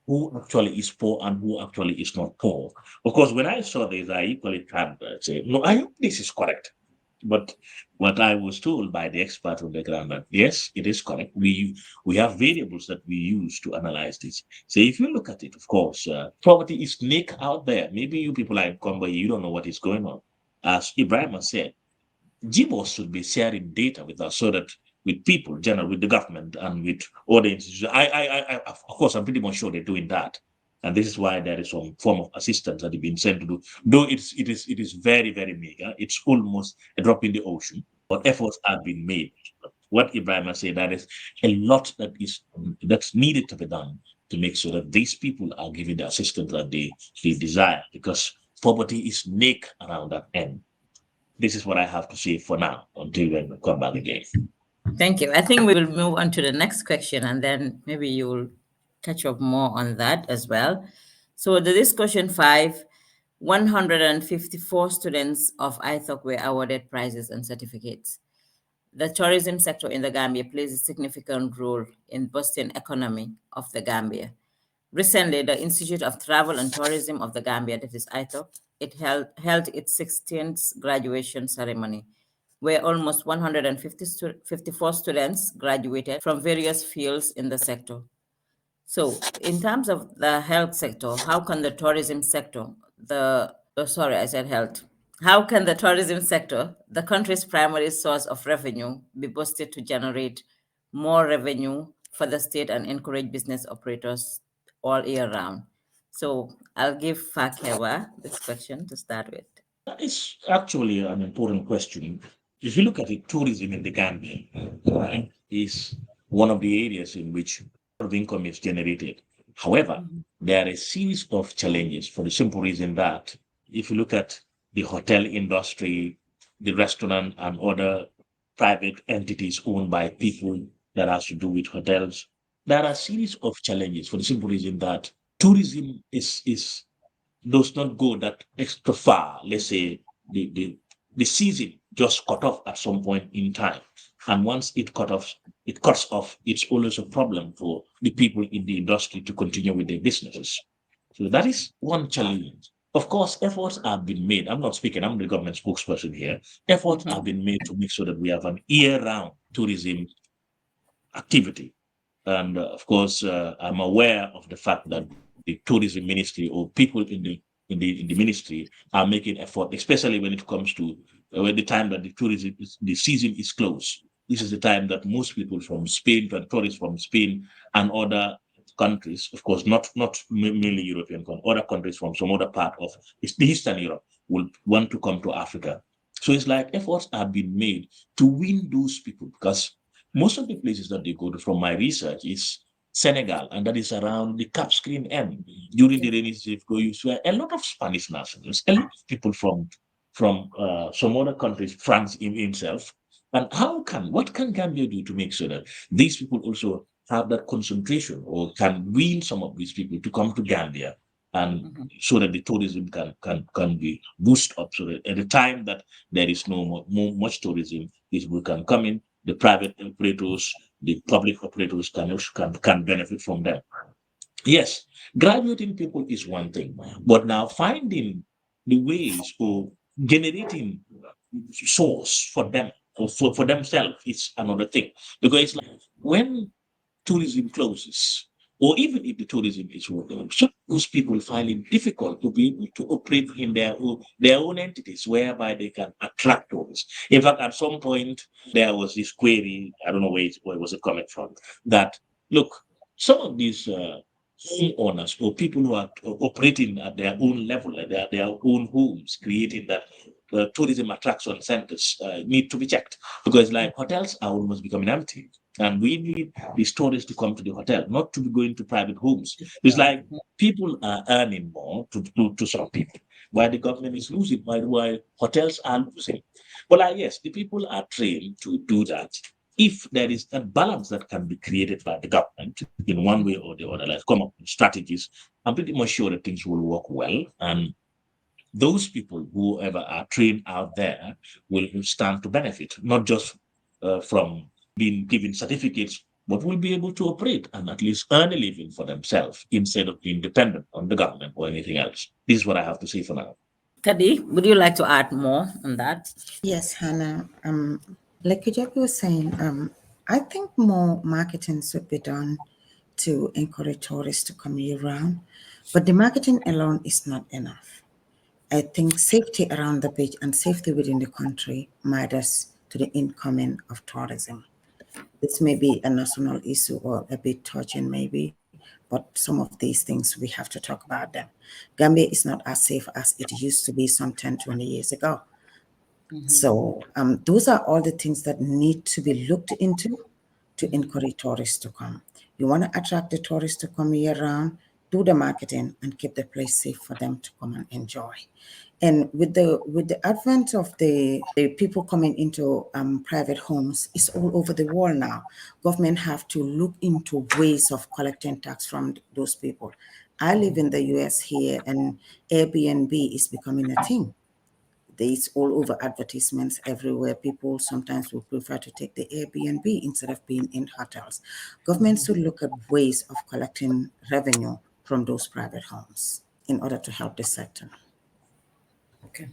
who actually is poor and who actually is not poor. Of course, when I saw this, I equally had say, no, I hope this is correct. But what I was told by the expert on the ground that yes, it is correct. We have variables that we use to analyze this. So if you look at it, of course, poverty is naked out there. Maybe you people are in Congo, you don't know what is going on. As Ebrima said, GBOS should be sharing data with us so that with people, general, with the government and with other institutions. Of course, I'm pretty much sure they're doing that. And this is why there is some form of assistance that is being sent to do. Though it is very, very meager. It's almost a drop in the ocean, but efforts have been made. What Ibrahim said, that is a lot that's needed to be done to make sure that these people are given the assistance that they desire, because poverty is naked around that end. This is what I have to say for now until we come back again. Thank you. I think we will move on to the next question and then maybe you'll catch up more on that as well. So the discussion 5, 154 students of ITHOC were awarded prizes and certificates. The tourism sector in the Gambia plays a significant role in boosting economy of the Gambia. Recently, the Institute of Travel and Tourism of the Gambia, that is ITHOC, held its 16th graduation ceremony, where almost 154 students graduated from various fields in the sector. So, in terms of the health sector, how can the tourism sector, sorry, I said health. How can the tourism sector, the country's primary source of revenue, be boosted to generate more revenue for the state and encourage business operators all year round? So I'll give Fakebba this question to start with. That is actually an important question. If you look at it, tourism in the Gambia is one of the areas in which a lot of income is generated. However, there are a series of challenges for the simple reason that if you look at the hotel industry, the restaurant and other private entities owned by people that has to do with hotels, there are a series of challenges for the simple reason that tourism is does not go that extra far. Let's say the season just cut off at some point in time. And once it cuts off, it's always a problem for the people in the industry to continue with their businesses. So that is one challenge. Of course, efforts have been made. I'm not speaking, I'm the government spokesperson here. Efforts have been made to make sure that we have an year-round tourism activity. And of course, I'm aware of the fact that the tourism ministry or people in the ministry are making effort, especially when it comes to when the time that the season is closed. This is the time that most people from Spain, and tourists from Spain and other countries, of course, not mainly European countries, other countries from some other part of Eastern Europe will want to come to Africa. So it's like efforts have been made to win those people, because most of the places that they go to, from my research, is Senegal, and that is around the Cap Screen end. During the rainy season, you see a lot of Spanish nationals, a lot of people from some other countries, France in himself. And what can Gambia do to make sure that these people also have that concentration, or can win some of these people to come to Gambia, and so that the tourism can be boosted up, so that at the time that there is no much tourism, these people can come in, the private operators, the public operators can benefit from them. Yes, graduating people is one thing, but now finding the ways for generating source for them or for themselves is another thing. Because it's like when tourism closes, or even if the tourism is open, some those people find it difficult to be able to operate in their own entities, whereby they can attract tourists. In fact, at some point there was this query, I don't know where it was coming from, that look, some of these home owners or people who are operating at their own level, at their own homes, creating that tourism attraction centers need to be checked, because like hotels are almost becoming empty. And we need these tourists to come to the hotel, not to be going to private homes. It's like people are earning more to some people, while the government is losing, while hotels are losing. But yes, the people are trained to do that. If there is a balance that can be created by the government in one way or the other, let's come up with strategies, I'm pretty much sure that things will work well. And those people, whoever are trained out there, will stand to benefit, not just from being given certificates, but will be able to operate and at least earn a living for themselves instead of being dependent on the government or anything else. This is what I have to say for now. Khaddy, would you like to add more on that? Yes, Hannah. Like Kujabi was saying, I think more marketing should be done to encourage tourists to come year round, but the marketing alone is not enough. I think safety around the beach and safety within the country matters to the incoming of tourism. This may be a national issue or a bit touching, maybe, but some of these things we have to talk about them. Gambia is not as safe as it used to be some 10, 20 years ago. So those are all the things that need to be looked into to encourage tourists to come. You want to attract the tourists to come year round, do the marketing and keep the place safe for them to come and enjoy. And with the advent of the people coming into private homes, it's all over the world now. Government have to look into ways of collecting tax from those people. I live in the US here, and Airbnb is becoming a thing. There's all over advertisements everywhere. People sometimes will prefer to take the Airbnb instead of being in hotels. Governments should look at ways of collecting revenue from those private homes in order to help the sector. Okay.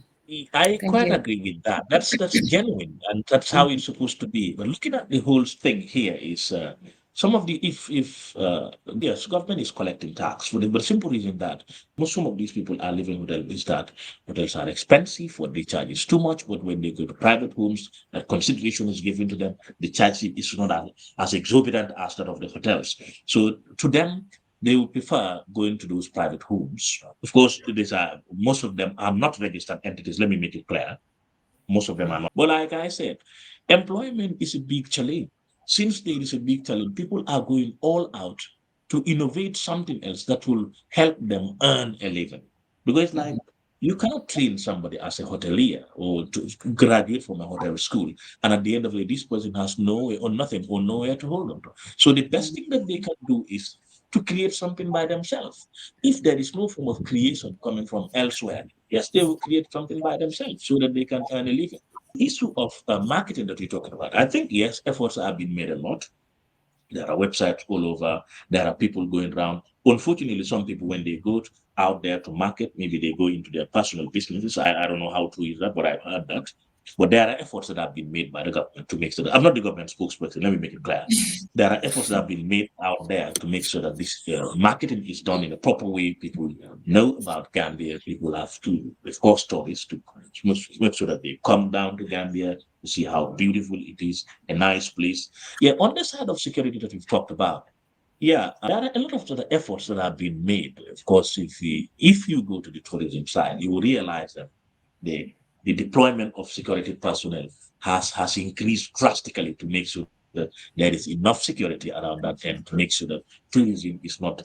I Thank quite you. agree with that. That's genuine, and that's how it's supposed to be. But looking at the whole thing here is some of the if yes, government is collecting tax for the simple reason that most some of these people are living with is that hotels are expensive, what they charge is too much. But when they go to private homes, consideration is given to them. The charge is not as exorbitant as that of the hotels. So to them, they would prefer going to those private homes. Of course, these are most of them are not registered entities. Let me make it clear. Most of them are not. But like I said, employment is a big challenge. Since there is a big challenge, people are going all out to innovate something else that will help them earn a living. Because like you cannot train somebody as a hotelier or to graduate from a hotel school, and at the end of the day, this person has nowhere or nothing or nowhere to hold on to. So the best thing that they can do is to create something by themselves. If there is no form of creation coming from elsewhere, yes, they will create something by themselves so that they can earn a living. Issue of marketing that you're talking about, I think yes, efforts have been made a lot. There are websites all over. There are people going around. Unfortunately, some people, when they go out there to market, maybe they go into their personal businesses. I don't know how true is that, but I've heard that. But there are efforts that have been made by the government to make sure that I'm not the government spokesperson. Let me make it clear. There are efforts that have been made out there to make sure that this marketing is done in a proper way. People know about Gambia. People have to, of course, stories to make sure that they come down to Gambia to see how beautiful it is, a nice place. Yeah, on the side of security that we've talked about, yeah, there are a lot of other efforts that have been made. Of course, if you go to the tourism side, you will realize that the the deployment of security personnel has increased drastically to make sure that there is enough security around that and to make sure that tourism is not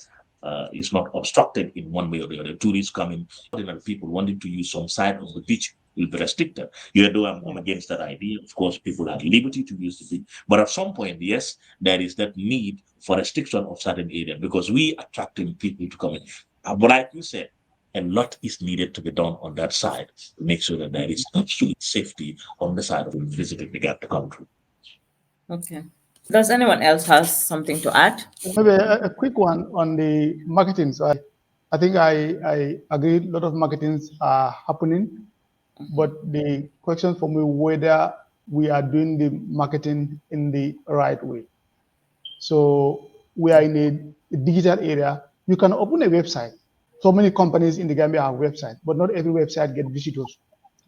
obstructed in one way or the other. Tourists coming, ordinary people wanting to use some side of the beach will be restricted. Even though I'm against that idea, of course, people have liberty to use the beach. But at some point, yes, there is that need for restriction of certain areas because we attracting people to come in. But like you said, a lot is needed to be done on that side to make sure that there is absolute safety on the side of visiting the country. Okay. Does anyone else has something to add? Maybe a quick one on the marketing. So I think I agree a lot of marketings are happening, but the question for me whether we are doing the marketing in the right way. So we are in a digital era. You can open a website. So many companies in the Gambia have websites, but not every website get visitors.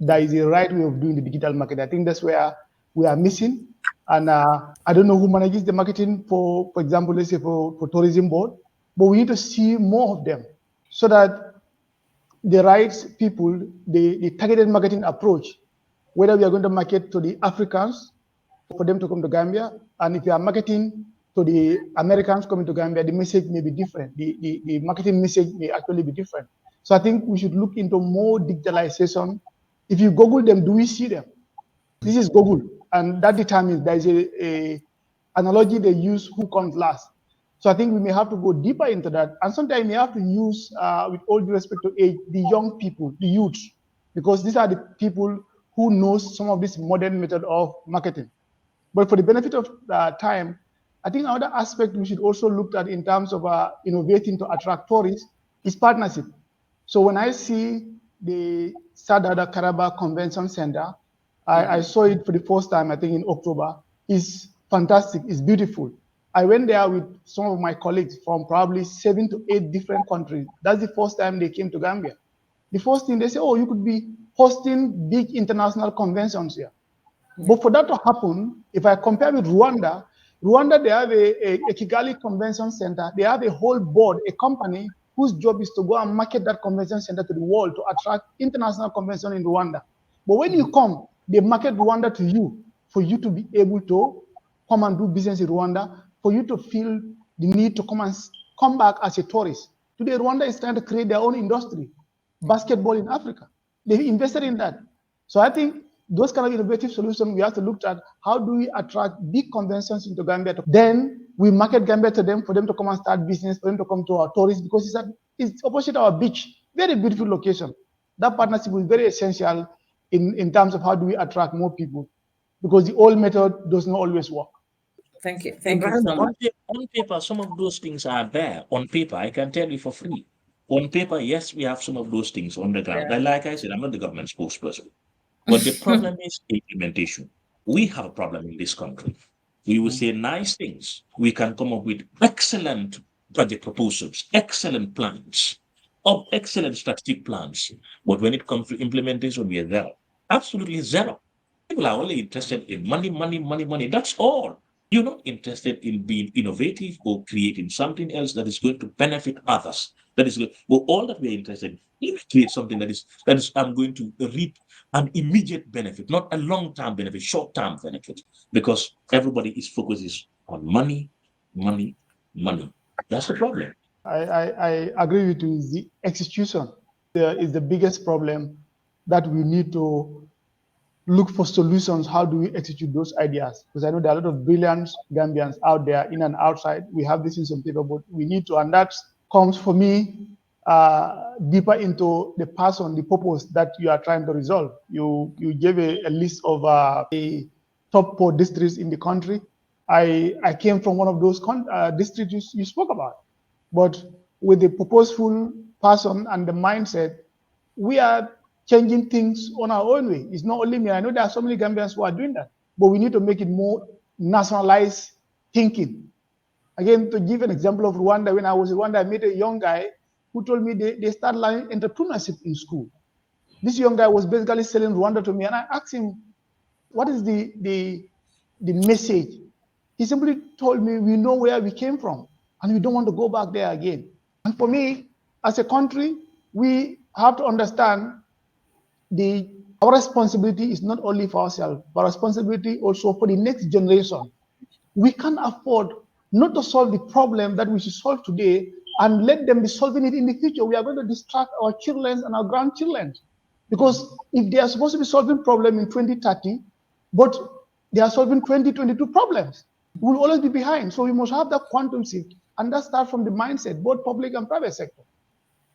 There is a right way of doing the digital market. I think that's where we are missing. And I don't know who manages the marketing for example, let's say for tourism board, but we need to see more of them so that the right people, the targeted marketing approach, whether we are going to market to the Africans for them to come to Gambia, and if you are marketing to the Americans coming to Gambia, the message may be different. The marketing message may actually be different. So I think we should look into more digitalization. If you Google them, do we see them? This is Google, and that determines there is a analogy they use who comes last. So I think we may have to go deeper into that, and sometimes we have to use, with all due respect to age, the young people, the youth, because these are the people who knows some of this modern method of marketing. But for the benefit of time, I think another aspect we should also look at in terms of innovating to attract tourists is partnership. So when I see the Sadada Karaba Convention Center, I saw it for the first time, I think in October. It's fantastic, it's beautiful. I went there with some of my colleagues from probably 7 to 8 different countries. That's the first time they came to Gambia. The first thing they say, oh, you could be hosting big international conventions here. But for that to happen, if I compare with Rwanda, Rwanda, they have a Kigali Convention Center. They have a whole board, a company whose job is to go and market that convention center to the world to attract international convention in Rwanda. But when you come, they market Rwanda to you for you to be able to come and do business in Rwanda, for you to feel the need to come back as a tourist. Today, Rwanda is trying to create their own industry, basketball in Africa. They've invested in that. So I think those kind of innovative solutions, we have to look at how do we attract big conventions into Gambia. Then we market Gambia to them for them to come and start business, for them to come to our tourists, because it's opposite our beach. Very beautiful location. That partnership is very essential in terms of how do we attract more people, because the old method does not always work. Thank you. Thank you Ibrahim, so much. on paper, some of those things are there. On paper, I can tell you for free. On paper, yes, we have some of those things on the ground. Yeah. Like I said, I'm not the government spokesperson. But the problem is implementation. We have a problem in this country. We will say nice things. We can come up with excellent project proposals, excellent plans, of excellent strategic plans. But when it comes to implementation, we are zero. Absolutely zero. People are only interested in money, money, money, money. That's all. You're not interested in being innovative or creating something else that is going to benefit others. That is good. Well, all that we're interested in, create something that is I'm going to reap an immediate benefit, not a long-term benefit, short-term benefit, because everybody is focuses on money, money, money. That's the problem. I agree with you. The execution is the biggest problem that we need to look for solutions. How do we execute those ideas? Because I know there are a lot of brilliant Gambians out there, in and outside. We have this in some paper, but we need to, and that comes for me deeper into the person, the purpose that you are trying to resolve. You gave a list of the top 4 districts in the country. I came from one of those districts you spoke about, but with the purposeful person and the mindset, we are changing things on our own way. It's not only me. I know there are so many Gambians who are doing that, but we need to make it more nationalized thinking. Again, to give an example of Rwanda, when I was in Rwanda, I met a young guy who told me they start learning entrepreneurship in school. This young guy was basically selling Rwanda to me, and I asked him, what is the message? He simply told me, we know where we came from, and we don't want to go back there again. And for me, as a country, we have to understand our responsibility is not only for ourselves, but responsibility also for the next generation. We can't afford not to solve the problem that we should solve today and let them be solving it in the future. We are going to distract our children and our grandchildren, because if they are supposed to be solving problem in 2030, but they are solving 2022 problems, we will always be behind. So we must have that quantum shift, and that starts from the mindset, both public and private sector.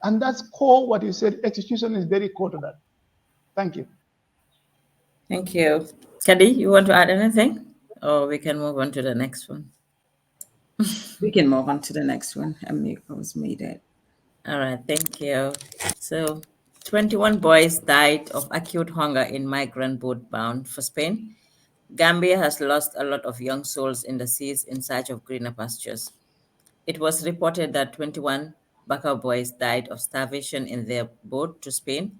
And that's core what you said. Execution is very core to that. Thank you. Thank you. Khaddy, you want to add anything? Or we can move on to the next one. We can move on to the next one. I was made it. All right, thank you. So, 21 boys died of acute hunger in migrant boat bound for Spain. Gambia has lost a lot of young souls in the seas in search of greener pastures. It was reported that 21 Baka boys died of starvation in their boat to Spain.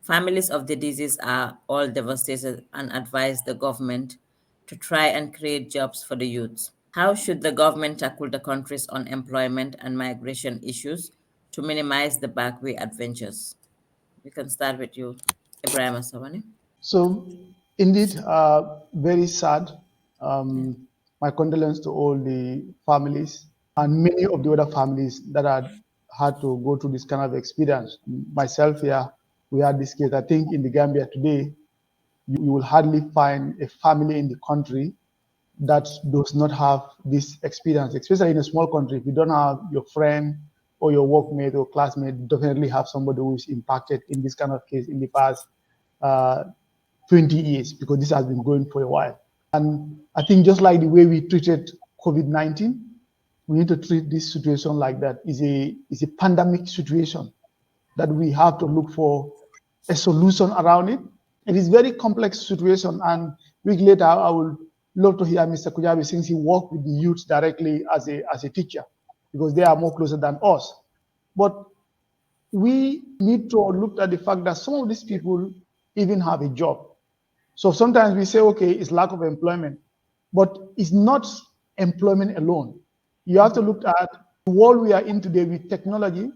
Families of the deceased are all devastated and advise the government to try and create jobs for the youth. How should the government tackle the country's unemployment and migration issues to minimize the backway adventures? We can start with you, Ebrima Sawanneh. So, indeed, very sad. Um, my condolence to all the families and many of the other families that had to go through this kind of experience. Myself here, we had this case. I think in the Gambia today, you will hardly find a family in the country that does not have this experience, especially in a small country. If you don't have your friend or your workmate or classmate, definitely have somebody who is impacted in this kind of case in the past uh, 20 years, because this has been going for a while. And I think just like the way we treated COVID-19, we need to treat this situation like that. It's a pandemic situation that we have to look for a solution around it. It is very complex situation, and a week later, I would love to hear Mr. Kujabi, since he worked with the youth directly as a teacher, because they are more closer than us. But we need to look at the fact that some of these people even have a job. So sometimes we say, okay, it's lack of employment, but it's not employment alone. You have to look at the world we are in today with technology.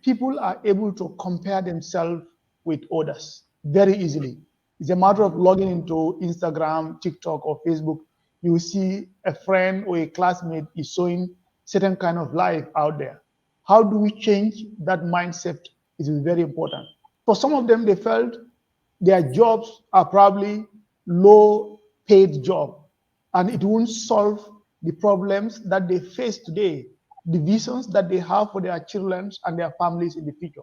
People are able to compare themselves with others very easily. It's a matter of logging into Instagram, TikTok, or Facebook. You see a friend or a classmate is showing certain kind of life out there. How do we change that mindset is very important. For some of them, they felt their jobs are probably low paid job, and it won't solve the problems that they face today, the visions that they have for their children and their families in the future.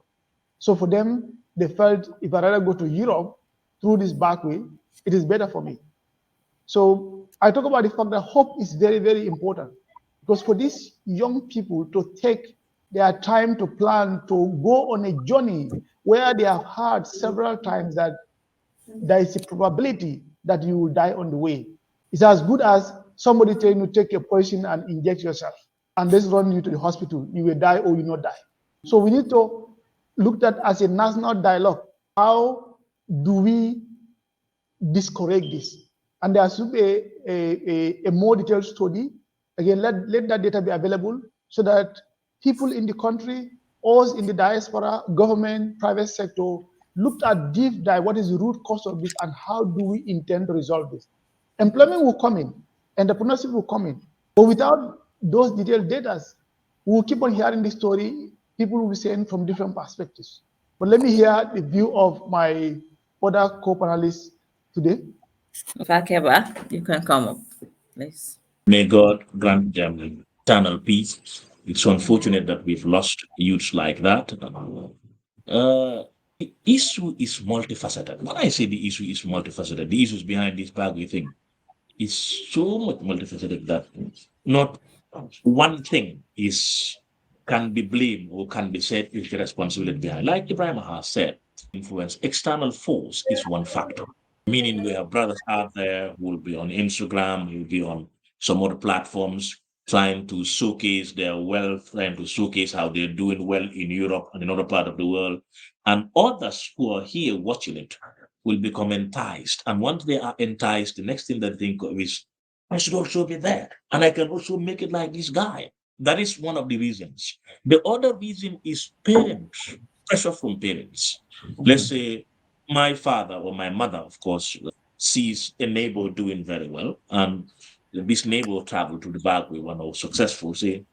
So for them, they felt, if I rather go to Europe through this back way, it is better for me. So I talk about the fact that hope is very, very important, because for these young people to take their time to plan, to go on a journey where they have heard several times that there is a probability that you will die on the way. It's as good as somebody telling you to take a poison and inject yourself, and let's run you to the hospital. You will die or you will not die. So we need to look at as a national dialogue. How do we discourage this? And there should be a more detailed study. Again, let that data be available so that people in the country, us in the diaspora, government, private sector, looked at deep dive what is the root cause of this and how do we intend to resolve this. Employment will come in, entrepreneurship will come in, but without those detailed data, we'll keep on hearing this story. People will be saying from different perspectives. But let me hear the view of my other co-panelists today. Fakebba, you can come up, please. May God grant them eternal peace. It's unfortunate that we've lost youths like that. The issue is multifaceted. When I say the issue is multifaceted, the issues behind this baggy thing is so much multifaceted that not one thing is can be blamed or can be said is the responsibility behind. Like Ebrima has said, influence, external force is one factor. Meaning we have brothers out there who will be on Instagram, who will be on some other platforms trying to showcase their wealth, trying to showcase how they're doing well in Europe and in other part of the world. And others who are here watching it will become enticed. And once they are enticed, the next thing they think of is, I should also be there. And I can also make it like this guy. That is one of the reasons. The other reason is parents, pressure from parents. Let's say my father or my mother, of course, sees a neighbor doing very well, and this neighbor traveled to the back with one was successful, say,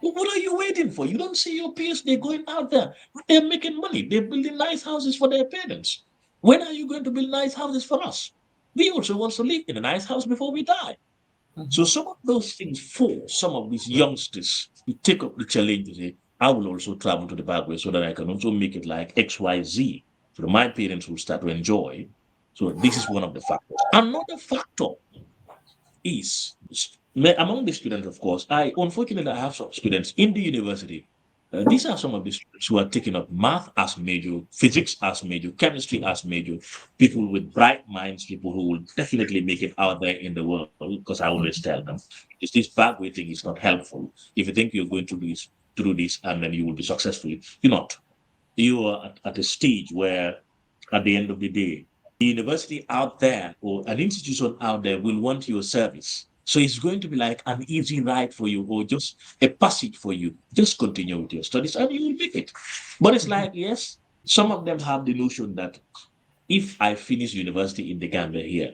well, what are you waiting for? You don't see your peers, they're going out there, they're making money, they're building nice houses for their parents. When are you going to build nice houses for us? We also want to live in a nice house before we die. So some of those things force some of these youngsters to take up the challenge to say, I will also travel to the back way so that I can also make it like XYZ. So that my parents will start to enjoy. So this is one of the factors. Another factor is among the students, of course, I have some students in the university. These are some of the students who are taking up math as major, physics as major, chemistry as major, people with bright minds, people who will definitely make it out there in the world. Because I always tell them, this bad way thing is not helpful. If you think you're going to do this and then you will be successful, you're not. You are at a stage where, at the end of the day, university out there or an institution out there will want your service. So it's going to be like an easy ride for you or just a passage for you. Just continue with your studies and you will make it. But it's like, yes, some of them have the notion that if I finish university in the Gambia here,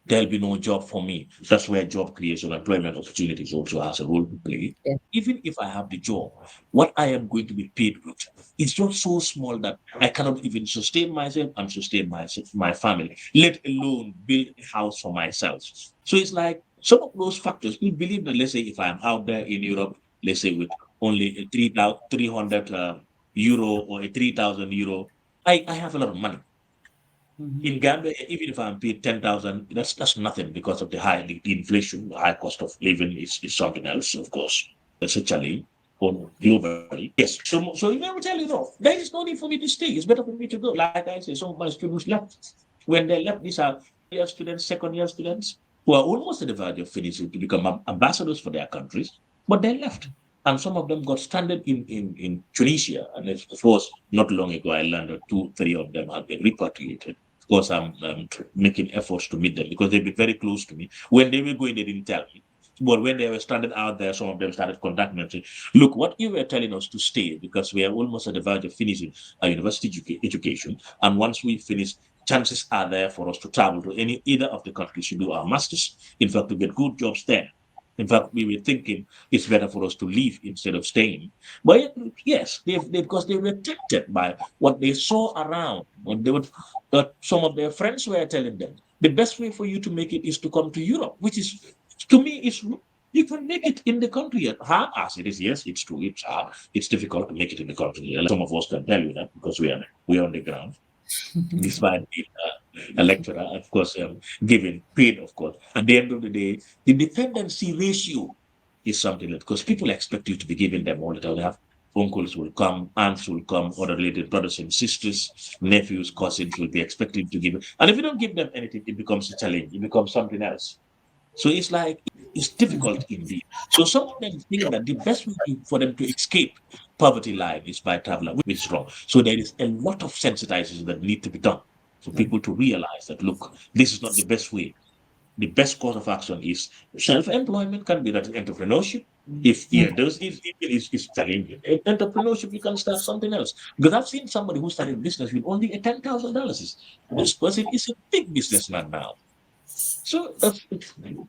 there'll be no job for me. That's where job creation, employment opportunities also has a role to play. Yeah. Even if I have the job, what I am going to be paid with is just so small that I cannot even sustain myself and sustain my family, let alone build a house for myself. So it's like some of those factors. We believe that, let's say, if I'm out there in Europe, let's say with only a 300 euro or a 3,000 euro, I have a lot of money. Mhm. In Gambia, even if I'm paid 10,000, that's nothing because of the inflation, the high cost of living is something else, of course. That's a challenge on globally. Yes. So you never tell you no. There is no need for me to stay. It's better for me to go. Like I say, some of my students left. When they left, these are year students, second year students who are almost at the verge of finishing to become ambassadors for their countries, but they left. And some of them got stranded in Tunisia. And it was not long ago, I learned that two, three of them had been repatriated. Of course, I'm making efforts to meet them because they've been very close to me. When they were going, they didn't tell me. But when they were stranded out there, some of them started contacting me and saying, look, what you were telling us to stay because we are almost at the verge of finishing our university education. And once we finish, chances are there for us to travel to either of the countries to do our masters. In fact, to get good jobs there. In fact, we were thinking it's better for us to leave instead of staying. But yes, because they were tempted by what they saw around. What they would, some of their friends were telling them the best way for you to make it is to come to Europe, which is to me is you can make it in the country. Hard as it is, yes, it's true. It's hard. It's difficult to make it in the country. Some of us can tell you that because we are on the ground despite being a lecturer, of course, given paid, of course. At the end of the day, the dependency ratio is something that because people expect you to be giving them all the time. They have uncles will come, aunts will come, other related brothers and sisters, nephews, cousins will be expecting to give. And if you don't give them anything, it becomes a challenge. It becomes something else. So it's like it's difficult indeed. So some of them think that the best way for them to escape poverty line is by traveling, which is wrong. So there is a lot of sensitization that need to be done for people to realize that look, this is not the best way. The best course of action is self-employment can be that entrepreneurship. If yeah, those is challenging. Entrepreneurship, you can start something else. Because I've seen somebody who started business with only a $10,000. This person is a big businessman now. So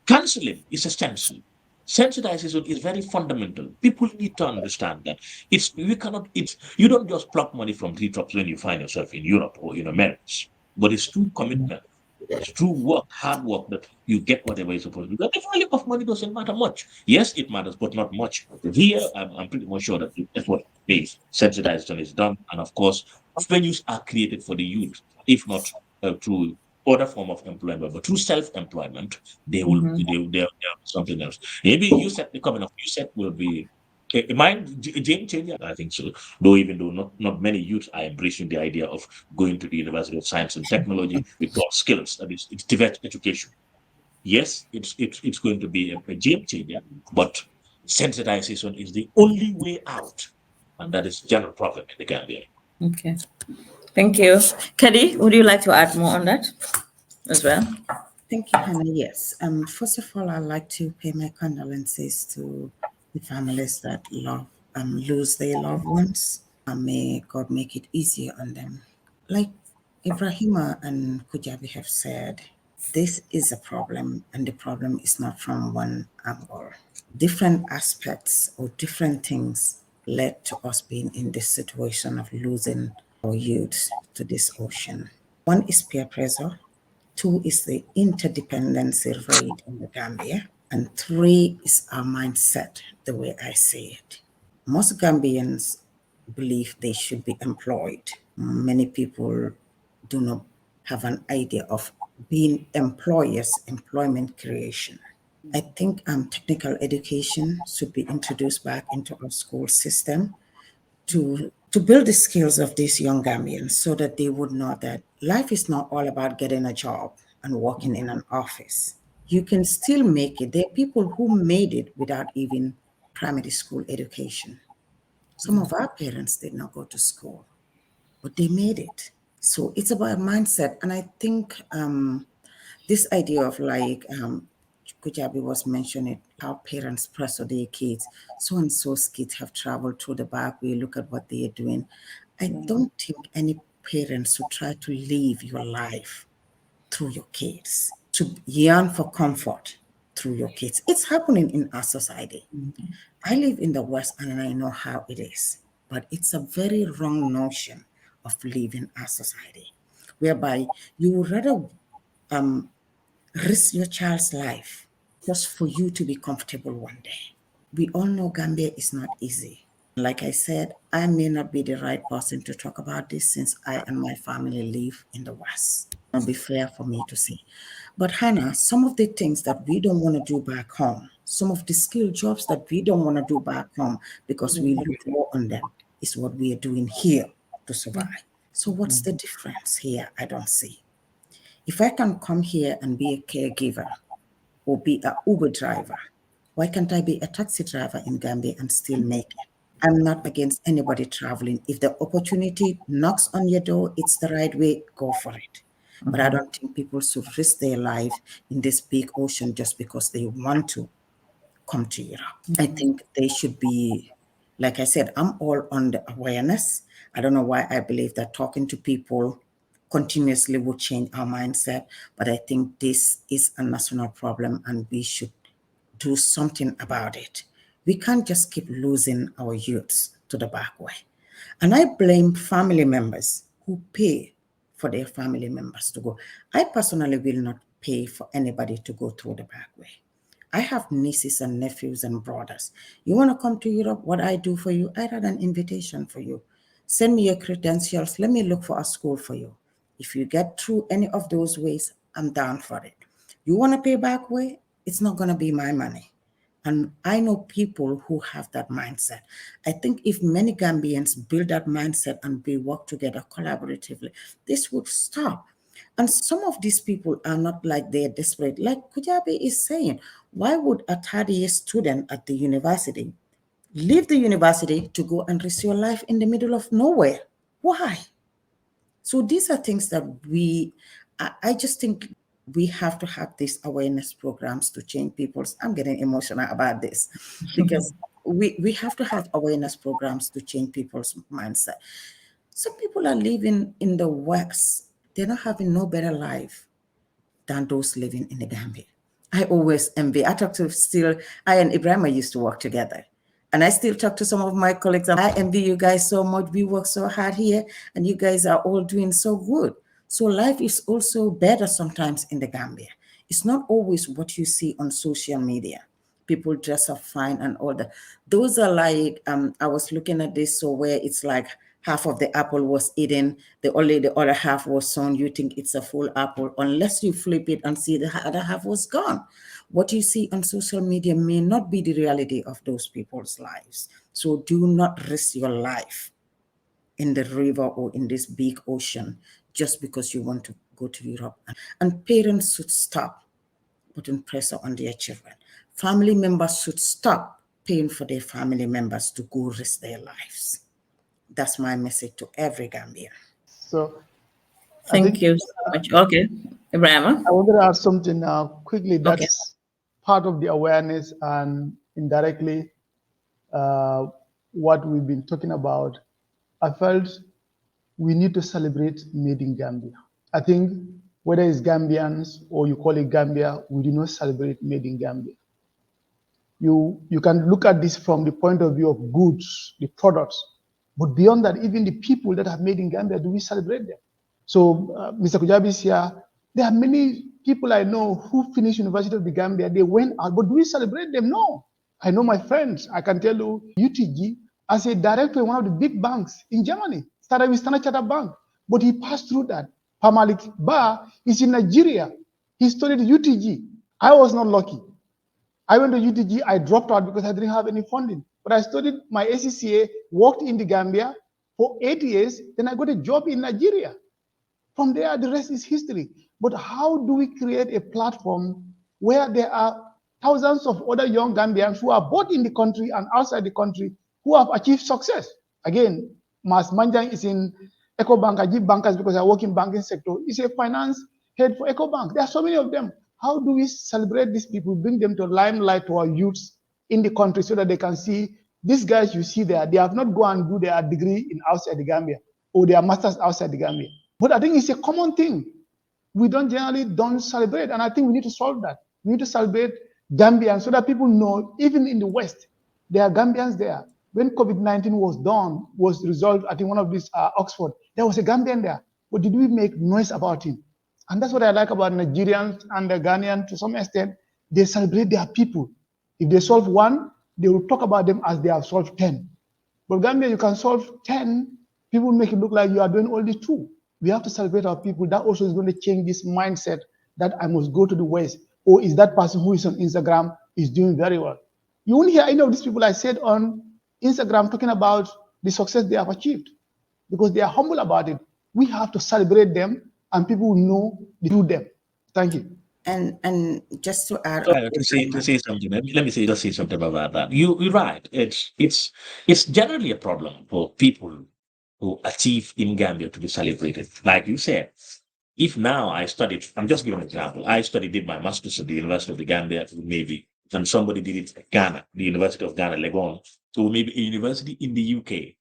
counseling is essential. Sensitization is very fundamental. People need to understand that it's you don't just pluck money from treetops when you find yourself in Europe or in America, but it's through commitment. It's through work, hard work that you get whatever you're supposed to. The value of money doesn't matter much. Yes, it matters, but not much. Here, I'm pretty much sure that the effort pays. Sensitization is done, and of course, venues are created for the youth, if not through other form of employment, but through self-employment, Mhm. they'll something else. Maybe you said the coming of you said will be a mind game changer. I think so. Though even though not many youths are embracing the idea of going to the University of Science and Technology with taught skills, that is, it's direct education. Yes, it's going to be a game changer, but sensitization is the only way out, and that is general problem in the Gambia. Okay. Thank you. Khaddy, would you like to add more on that as well? Thank you, Hannah. Yes. First of all, I'd like to pay my condolences to the families that lose their loved ones. May God make it easier on them. Like Ibrahima and Kujabi have said, this is a problem, and the problem is not from one angle. Different aspects or different things led to us being in this situation of losing our youth to this ocean. One is peer pressure, two is the interdependency rate in the Gambia, and three is our mindset, the way I see it. Most Gambians believe they should be employed. Many people do not have an idea of being employers, employment creation. I think technical education should be introduced back into our school system to build the skills of these young Gambians so that they would know that life is not all about getting a job and working in an office. You can still make it. There are people who made it without even primary school education. Some of our parents did not go to school, but they made it. So it's about mindset. And I think this idea of like Kujabi was mentioning, how parents pressure their kids. So and so's kids have traveled through the back way. Look at what they are doing. I don't think any parents should try to live your life through your kids, to yearn for comfort through your kids. It's happening in our society. I live in the West and I know how it is, but it's a very wrong notion of living our society, whereby you would rather risk your child's life just for you to be comfortable one day. We all know Gambia is not easy. Like I said, I may not be the right person to talk about this since I and my family live in the West. It'll be fair for me to say. But Hannah, some of the things that we don't want to do back home, some of the skilled jobs that we don't want to do back home because we look low on them, is what we are doing here to survive. So what's the difference here? I don't see. If I can come here and be a caregiver or be an Uber driver, why can't I be a taxi driver in Gambia and still make it? I'm not against anybody traveling. If the opportunity knocks on your door, it's the right way, go for it. But I don't think people should risk their life in this big ocean just because they want to come to Europe. I think they should be, like I said, I'm all on the awareness. I don't know why I believe that talking to people continuously will change our mindset, but I think this is a national problem and we should do something about it. We can't just keep losing our youths to the back way. And I blame family members who pay for their family members to go. I personally will not pay for anybody to go through the back way. I have nieces and nephews and brothers. You want to come to Europe? What I do for you, I write an invitation for you. Send me your credentials. Let me look for a school for you. If you get through any of those ways, I'm down for it. You want to pay back way? It's not going to be my money. And I know people who have that mindset. I think if many Gambians build that mindset and we work together collaboratively, this would stop. And some of these people are not like they're desperate. Like Kujabi is saying, why would a third-year student at the university leave the university to go and risk your life in the middle of nowhere? Why? So these are things that I just think we have to have these awareness programs to change people's, I'm getting emotional about this because we have to have awareness programs to change people's mindset. Some people are living in the West, they're not having no better life than those living in the Gambia. I always envy. I talk to still, I and Ebrima used to work together. And I still talk to some of my colleagues. I envy you guys so much. We work so hard here, and you guys are all doing so good. So life is also better sometimes in the Gambia. It's not always what you see on social media. People dress up fine and all that. Those are like, I was looking at this, so where it's like half of the apple was eaten, the other half was sown. You think it's a full apple, unless you flip it and see the other half was gone. What you see on social media may not be the reality of those people's lives. So do not risk your life in the river or in this big ocean just because you want to go to Europe. And parents should stop putting pressure on their children. Family members should stop paying for their family members to go risk their lives. That's my message to every Gambian. So I Thank think you so much. Okay, Ebrima. I wanted to add something quickly Okay. that's part of the awareness and indirectly uh, what we've been talking about. I felt we need to celebrate Made in Gambia. I think whether it's Gambians or you call it Gambia, we do not celebrate Made in Gambia. You can look at this from the point of view of goods, the products, but beyond that, even the people that have made in Gambia, do we celebrate them? So Mr. Kujabi is here. There are many people I know who finished University of the Gambia. They went out, but do we celebrate them? No. I know my friends. I can tell you, UTG, as a director in one of the big banks in Germany, started with Standard Chartered Bank, but he passed through that. Pamalik Ba is in Nigeria. He studied UTG. I was not lucky. I went to UTG, I dropped out because I didn't have any funding. But I studied my ACCA, worked in the Gambia for 8 years, then I got a job in Nigeria. From there, the rest is history. But how do we create a platform where there are thousands of other young Gambians who are both in the country and outside the country who have achieved success? Again, Mas Manjang is in EcoBank, I give bankers because I work in banking sector. It's a finance head for EcoBank. There are so many of them. How do we celebrate these people, bring them to limelight to our youths in the country so that they can see these guys you see there, they have not gone and do their degree in outside the Gambia or their masters outside the Gambia. But I think it's a common thing. We don't celebrate. And I think we need to solve that. We need to celebrate Gambians so that people know, even in the West, there are Gambians there. When COVID-19 was resolved, I think one of these Oxford, there was a Gambian there. But did we make noise about him? And that's what I like about Nigerians and the Ghanaians to some extent. They celebrate their people. If they solve one, they will talk about them as they have solved 10. But Gambia, you can solve 10, people make it look like you are doing only 2. We have to celebrate our people. That also is going to change this mindset that I must go to the West. Or is that person who is on Instagram is doing very well? You won't hear any of these people I said on Instagram talking about the success they have achieved because they are humble about it. We have to celebrate them and people will know they do them. Thank you. And just to add to say something. Let me say something about that. You're right. It's generally a problem for people who achieve in Gambia to be celebrated. Like you said, if now I studied, I'm just giving an example. I did my master's at the University of the Gambia, maybe, and somebody did it at Ghana, the University of Ghana, Legon, so maybe a university in the UK.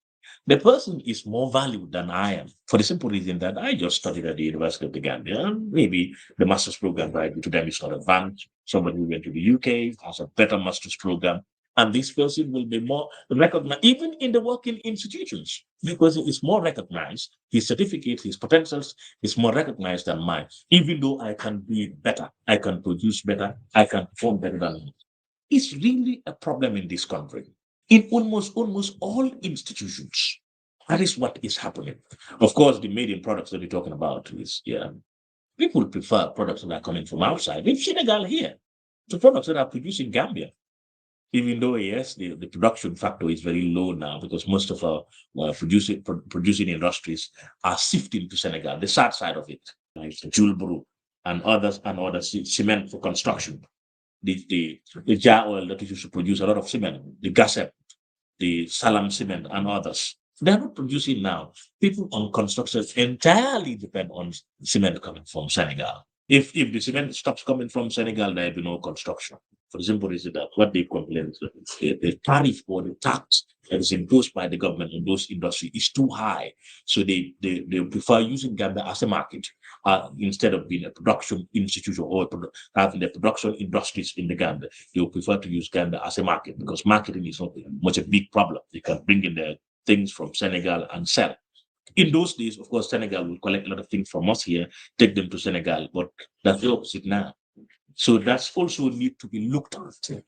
The person is more valued than I am for the simple reason that I just studied at the University of the Gambia. And maybe the master's program right to them is not advanced. Somebody who went to the UK has a better master's program. And this person will be more recognized, even in the working institutions, because he is more recognized. His certificate, his potentials is more recognized than mine, even though I can be better, I can produce better, I can perform better than him. It's really a problem in this country. In almost all institutions, that is what is happening. Of course, the made in products that we're talking about is, people prefer products that are coming from outside. In Senegal here, the products that are produced in Gambia, even though, yes, the production factor is very low now because most of our producing industries are shifting to Senegal, the south side of it, like Julburu and others, cement for construction, the jar oil that is used to produce a lot of cement, the gasep, the Salam cement and others. They're not producing now. People on construction entirely depend on cement coming from Senegal. If the cement stops coming from Senegal, there will be no construction. For the simple reason that what they complain is that the tariff or the tax that is imposed by the government on those industries is too high. So they prefer using Gambia as a market instead of being a production institution or having the production industries in the Gambia. They will prefer to use Gambia as a market because marketing is not much a big problem. They can bring in the things from Senegal and sell. In those days, of course, Senegal will collect a lot of things from us here, take them to Senegal, but that's the opposite now. So that's also need to be looked at.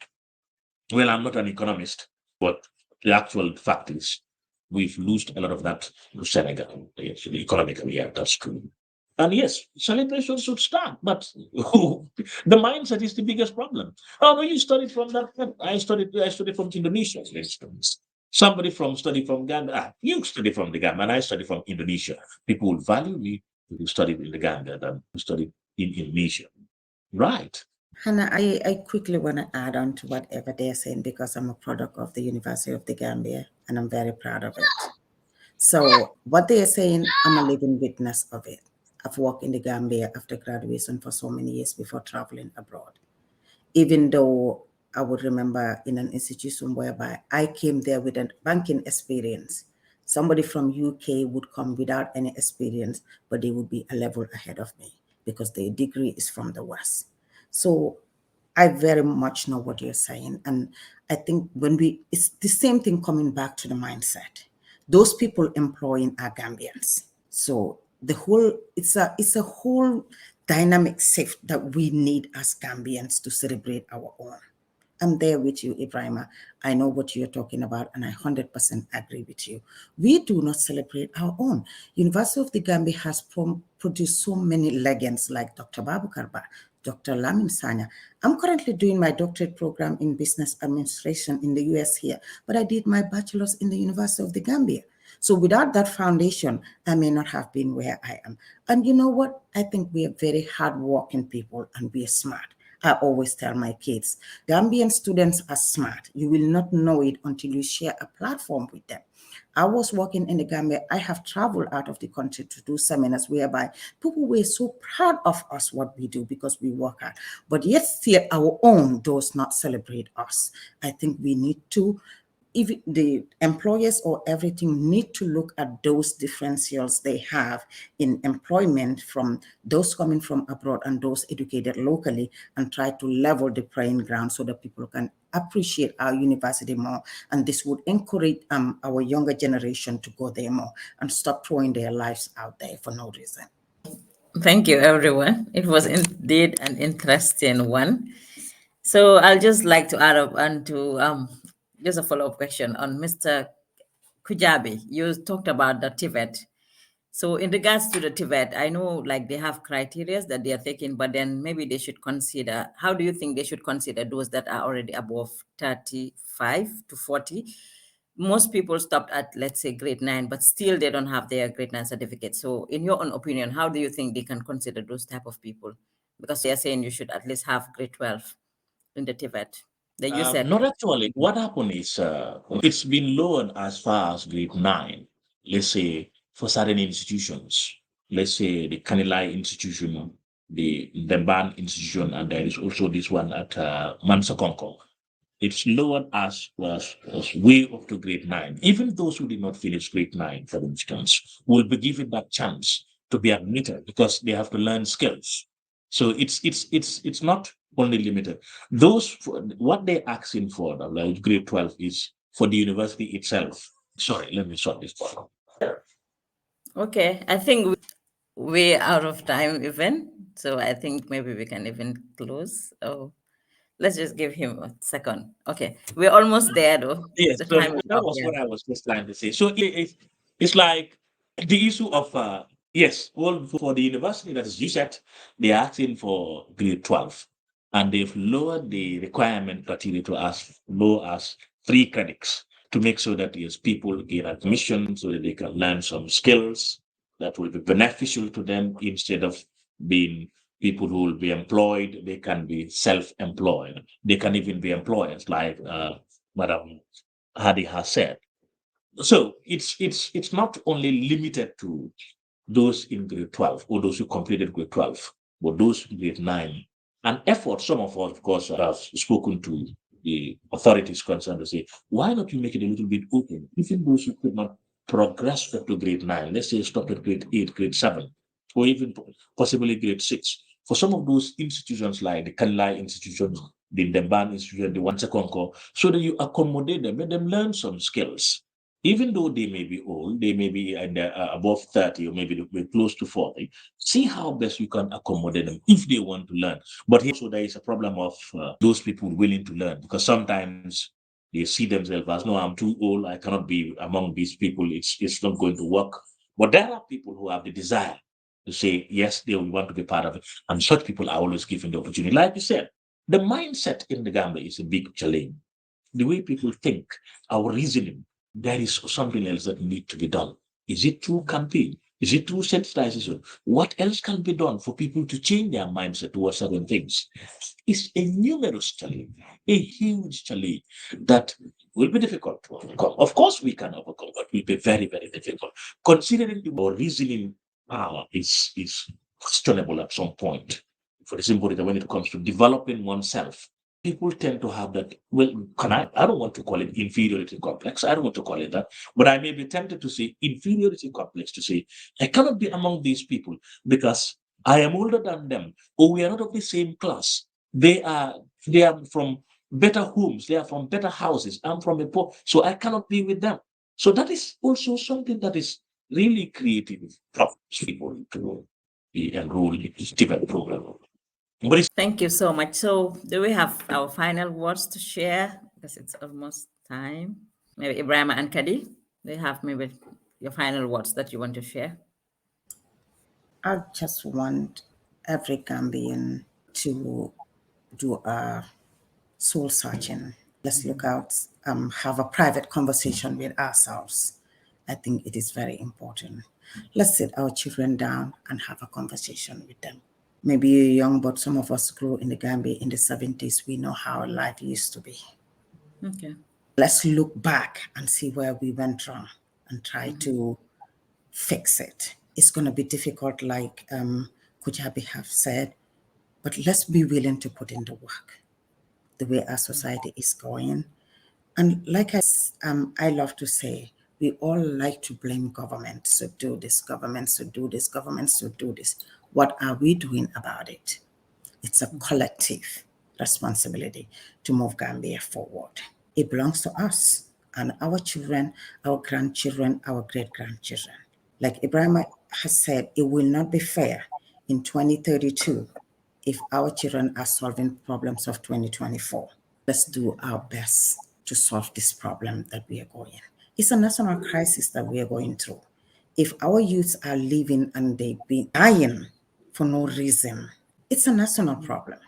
Well, I'm not an economist, but the actual fact is we've lost a lot of that to Senegal. Actually, economically, yeah, that's true. And yes, celebration should start, but the mindset is the biggest problem. Oh, no, you studied from that. I studied from Indonesia, for instance. Somebody study from Ghana. You study from the Ghana, and I study from Indonesia. People will value me who studied in the Ghana than who studied in Indonesia. Right. Hanna, I quickly want to add on to whatever they're saying because I'm a product of the University of the Gambia and I'm very proud of it. So what they're saying, I'm a living witness of it. I've worked in the Gambia after graduation for so many years before traveling abroad. Even though I would remember in an institution whereby I came there with a banking experience. Somebody from UK would come without any experience, but they would be a level ahead of me because their degree is from the West. So I very much know what you're saying. And I think it's the same thing coming back to the mindset. Those people employing are Gambians. So it's a whole dynamic shift that we need as Gambians to celebrate our own. I'm there with you, Ebrima. I know what you're talking about, and I 100% agree with you. We do not celebrate our own. University of the Gambia has produced so many legends like Dr. Babu Karba, Dr. Lamin Sanya. I'm currently doing my doctorate program in business administration in the US here, but I did my bachelor's in the University of the Gambia. So without that foundation, I may not have been where I am. And you know what? I think we are very hardworking people and we are smart. I always tell my kids, Gambian students are smart. You will not know it until you share a platform with them. I was working in the Gambia. I have traveled out of the country to do seminars whereby people were so proud of us, what we do, because we work hard. But yet still our own does not celebrate us. I think we need to, if the employers or everything need to look at those differentials they have in employment from those coming from abroad and those educated locally, and try to level the playing ground so that people can appreciate our university more. And this would encourage our younger generation to go there more and stop throwing their lives out there for no reason. Thank you, everyone. It was indeed an interesting one. So I'll just like to add up and to just a follow-up question on Mr. Kujabi. You talked about the TVET. So in regards to the TVET, I know like they have criteria that they are taking, but then maybe they should consider, how do you think they should consider those that are already above 35 to 40? Most people stopped at, let's say, grade 9, but still they don't have their grade 9 certificate. So in your own opinion, how do you think they can consider those type of people? Because they are saying you should at least have grade 12 in the TVET. Then you said, Not actually. What happened is it's been lowered as far as grade 9. Let's say for certain institutions, let's say the Kanilai institution, the Demban institution, and there is also this one at Mansakonko. It's lowered as way up to grade 9. Even those who did not finish grade 9, for instance, will be given that chance to be admitted because they have to learn skills. So it's not only limited. What they're asking for, like grade 12, is for the university itself. Sorry, let me sort this part. okay, I think we're out of time even. So I think maybe we can even close. Oh, let's just give him a second. Okay, we're almost there though. Yes, The so time is that up. was Yeah. what I was just trying to say. So it's like the issue of yes, well, for the university that is USET, they're asking for grade 12, and they've lowered the requirement criteria to as low as 3 credits to make sure that yes, people gain admission so that they can learn some skills that will be beneficial to them instead of being people who will be employed. They can be self-employed. They can even be employers like Madam Khaddy has said. So it's not only limited to those in grade 12 or those who completed grade 12, but those in grade 9. And effort, some of course, have spoken to the authorities concerned to say, why not you make it a little bit open? Even those who could not progress up to grade 9, let's say stop at grade 8, grade 7, or even possibly grade 6. For some of those institutions like the Kanlai institutions, the Demban institution, the Wanchakonko, so that you accommodate them, let them learn some skills even though they may be old, they may be above 30 or maybe they're close to 40, see how best you can accommodate them if they want to learn. But here also there is a problem of those people willing to learn because sometimes they see themselves as, no, I'm too old, I cannot be among these people, it's not going to work. But there are people who have the desire to say, yes, they will want to be part of it. And such people are always given the opportunity. Like you said, the mindset in the Gambia is a big challenge. The way people think, our reasoning, there is something else that need to be done. Is it through campaign? Is it through sensitization? What else can be done for people to change their mindset towards certain things? It's a numerous challenge, a huge challenge that will be difficult to overcome. Of course, we can overcome, but will be very, very difficult. Considering our reasoning power is questionable at some point. For the simple reason, when it comes to developing oneself, people tend to have that. Well, I don't want to call it inferiority complex. I don't want to call it that. But I may be tempted to say inferiority complex to say, I cannot be among these people because I am older than them, or we are not of the same class. They are from better homes, they are from better houses. I'm from a poor, so I cannot be with them. So that is also something that is really creating problems for people to be enrolled in this different program. But it's Thank you so much. So do we have our final words to share? Because it's almost time. Maybe Ebrima and Khaddy, do you have maybe your final words that you want to share? I just want every Gambian to do a soul searching. Let's look out, have a private conversation with ourselves. I think it is very important. Let's sit our children down and have a conversation with them. Maybe you're young, but some of us grew in the Gambia in the 70s. We know how life used to be. Okay. Let's look back and see where we went wrong and try to fix it. It's going to be difficult, like Kujabi have said, but let's be willing to put in the work, the way our society is going. And like I love to say, we all like to blame government. So do this, government, so do this, government, so do this. What are we doing about it? It's a collective responsibility to move Gambia forward. It belongs to us and our children, our grandchildren, our great grandchildren. Like Ebrima has said, it will not be fair in 2032 if our children are solving problems of 2024. Let's do our best to solve this problem that we are going. It's a national crisis that we are going through. If our youths are living and they be dying for no reason, it's a national problem.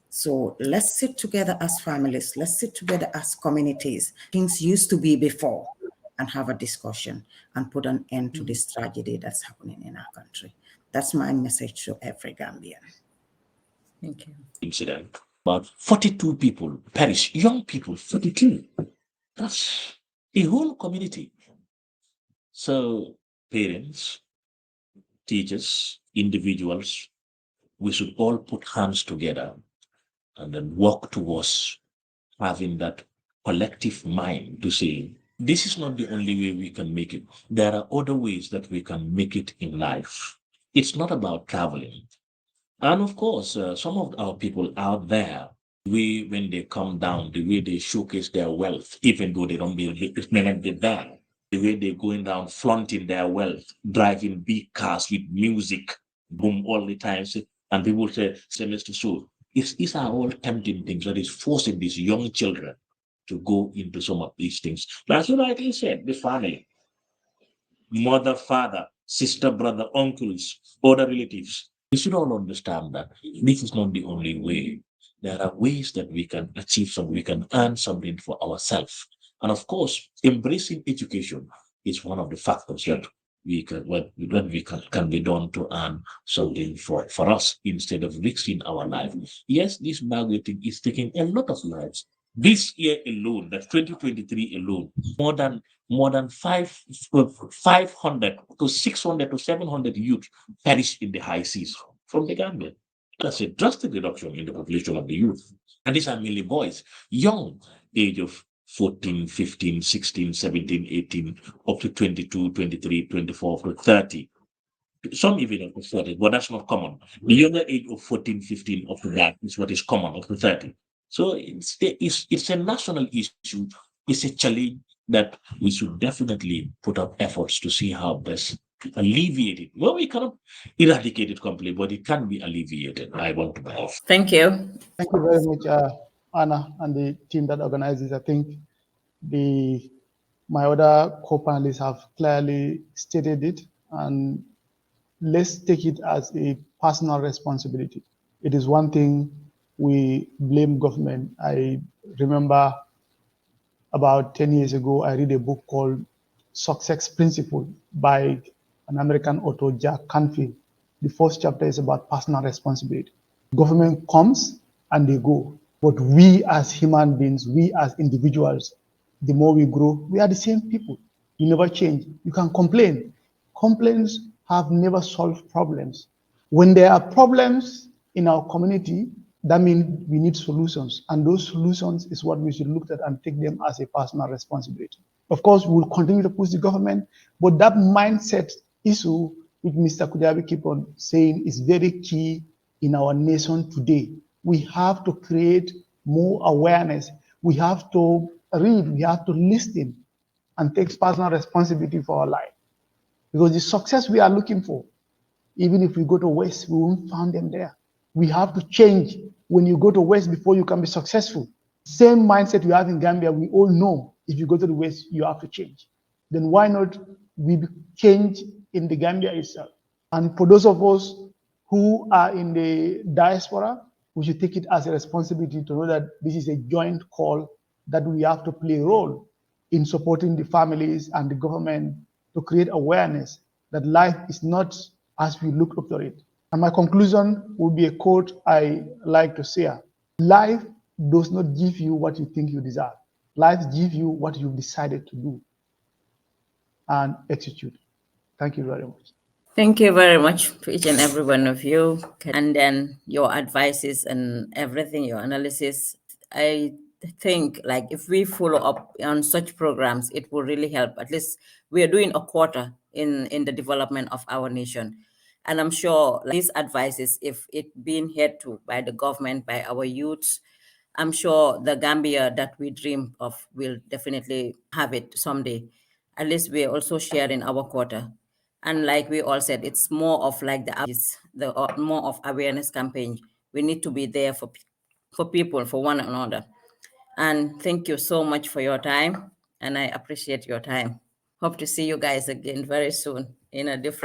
So let's sit together as families, let's sit together as communities. Things used to be before, and have a discussion and put an end to this tragedy that's happening in our country. That's my message to every Gambian. Thank you. Incident. About 42 people perished, young people, 42. That's a whole community. So, parents, teachers, individuals, we should all put hands together and then work towards having that collective mind to say, this is not the only way we can make it. There are other ways that we can make it in life. It's not about traveling. And of course, some of our people out there, when they come down, the way they showcase their wealth, even though they don't be, it may not be there, the way they're going down, flaunting their wealth, driving big cars with music, boom, all the time. And people say, Mr. So, these are all tempting things that is forcing these young children to go into some of these things. That's what I said, the family, mother, father, sister, brother, uncles, other relatives. We should all understand that this is not the only way. There are ways that we can achieve something, we can earn something for ourselves. And of course, embracing education is one of the factors that we can what we can be done to earn something for us instead of risking our life. Yes, this migrating is taking a lot of lives. This year alone, that's 2023 alone, more than 500 to 600 to 700 youth perished in the high seas from the Gambia. That's a drastic reduction in the population of the youth. And these are mainly boys, young, age of 14, 15, 16, 17, 18, up to 22, 23, 24 to 30. Some even up to 40, but that's not common. The younger age of 14, 15 up to that is what is common, up to 30. So it's a national issue. It's a challenge that we should definitely put up efforts to see how best to alleviate it. Well, we cannot eradicate it completely, but it can be alleviated. I want to believe. Thank you. Thank you very much, Anna, and the team that organizes. I think the my other co-panelists have clearly stated it, and let's take it as a personal responsibility. It is one thing we blame government. I remember about 10 years ago, I read a book called Success Principle by an American author, Jack Canfield. The first chapter is about personal responsibility. Government comes and they go, but we as human beings, we as individuals, the more we grow, we are the same people. You never change. You can complain. Complaints have never solved problems. When there are problems in our community, that means we need solutions. And those solutions is what we should look at and take them as a personal responsibility. Of course, we will continue to push the government, but that mindset issue, which Mr. Kujabi keep on saying, is very key in our nation today. We have to create more awareness. We have to read, we have to listen and take personal responsibility for our life. Because the success we are looking for, even if we go to West, we won't find them there. We have to change. When you go to West before you can be successful. Same mindset we have in Gambia, we all know if you go to the West, you have to change. Then why not we change in the Gambia itself? And for those of us who are in the diaspora, we should take it as a responsibility to know that this is a joint call that we have to play a role in supporting the families and the government to create awareness that life is not as we look after it. And my conclusion would be a quote I like to say: life does not give you what you think you deserve. Life gives you what you've decided to do and execute. Thank you very much. Thank you very much to each and every one of you. And then your advices and everything, your analysis. I think like if we follow up on such programs, it will really help. At least we are doing a quarter in the development of our nation. And I'm sure these advices, if it being heard to by the government, by our youths, I'm sure the Gambia that we dream of will definitely have it someday. At least we're also sharing our quota. And like we all said, it's more of like the more of awareness campaign. We need to be there for people, for one another. And thank you so much for your time. And I appreciate your time. Hope to see you guys again very soon in a different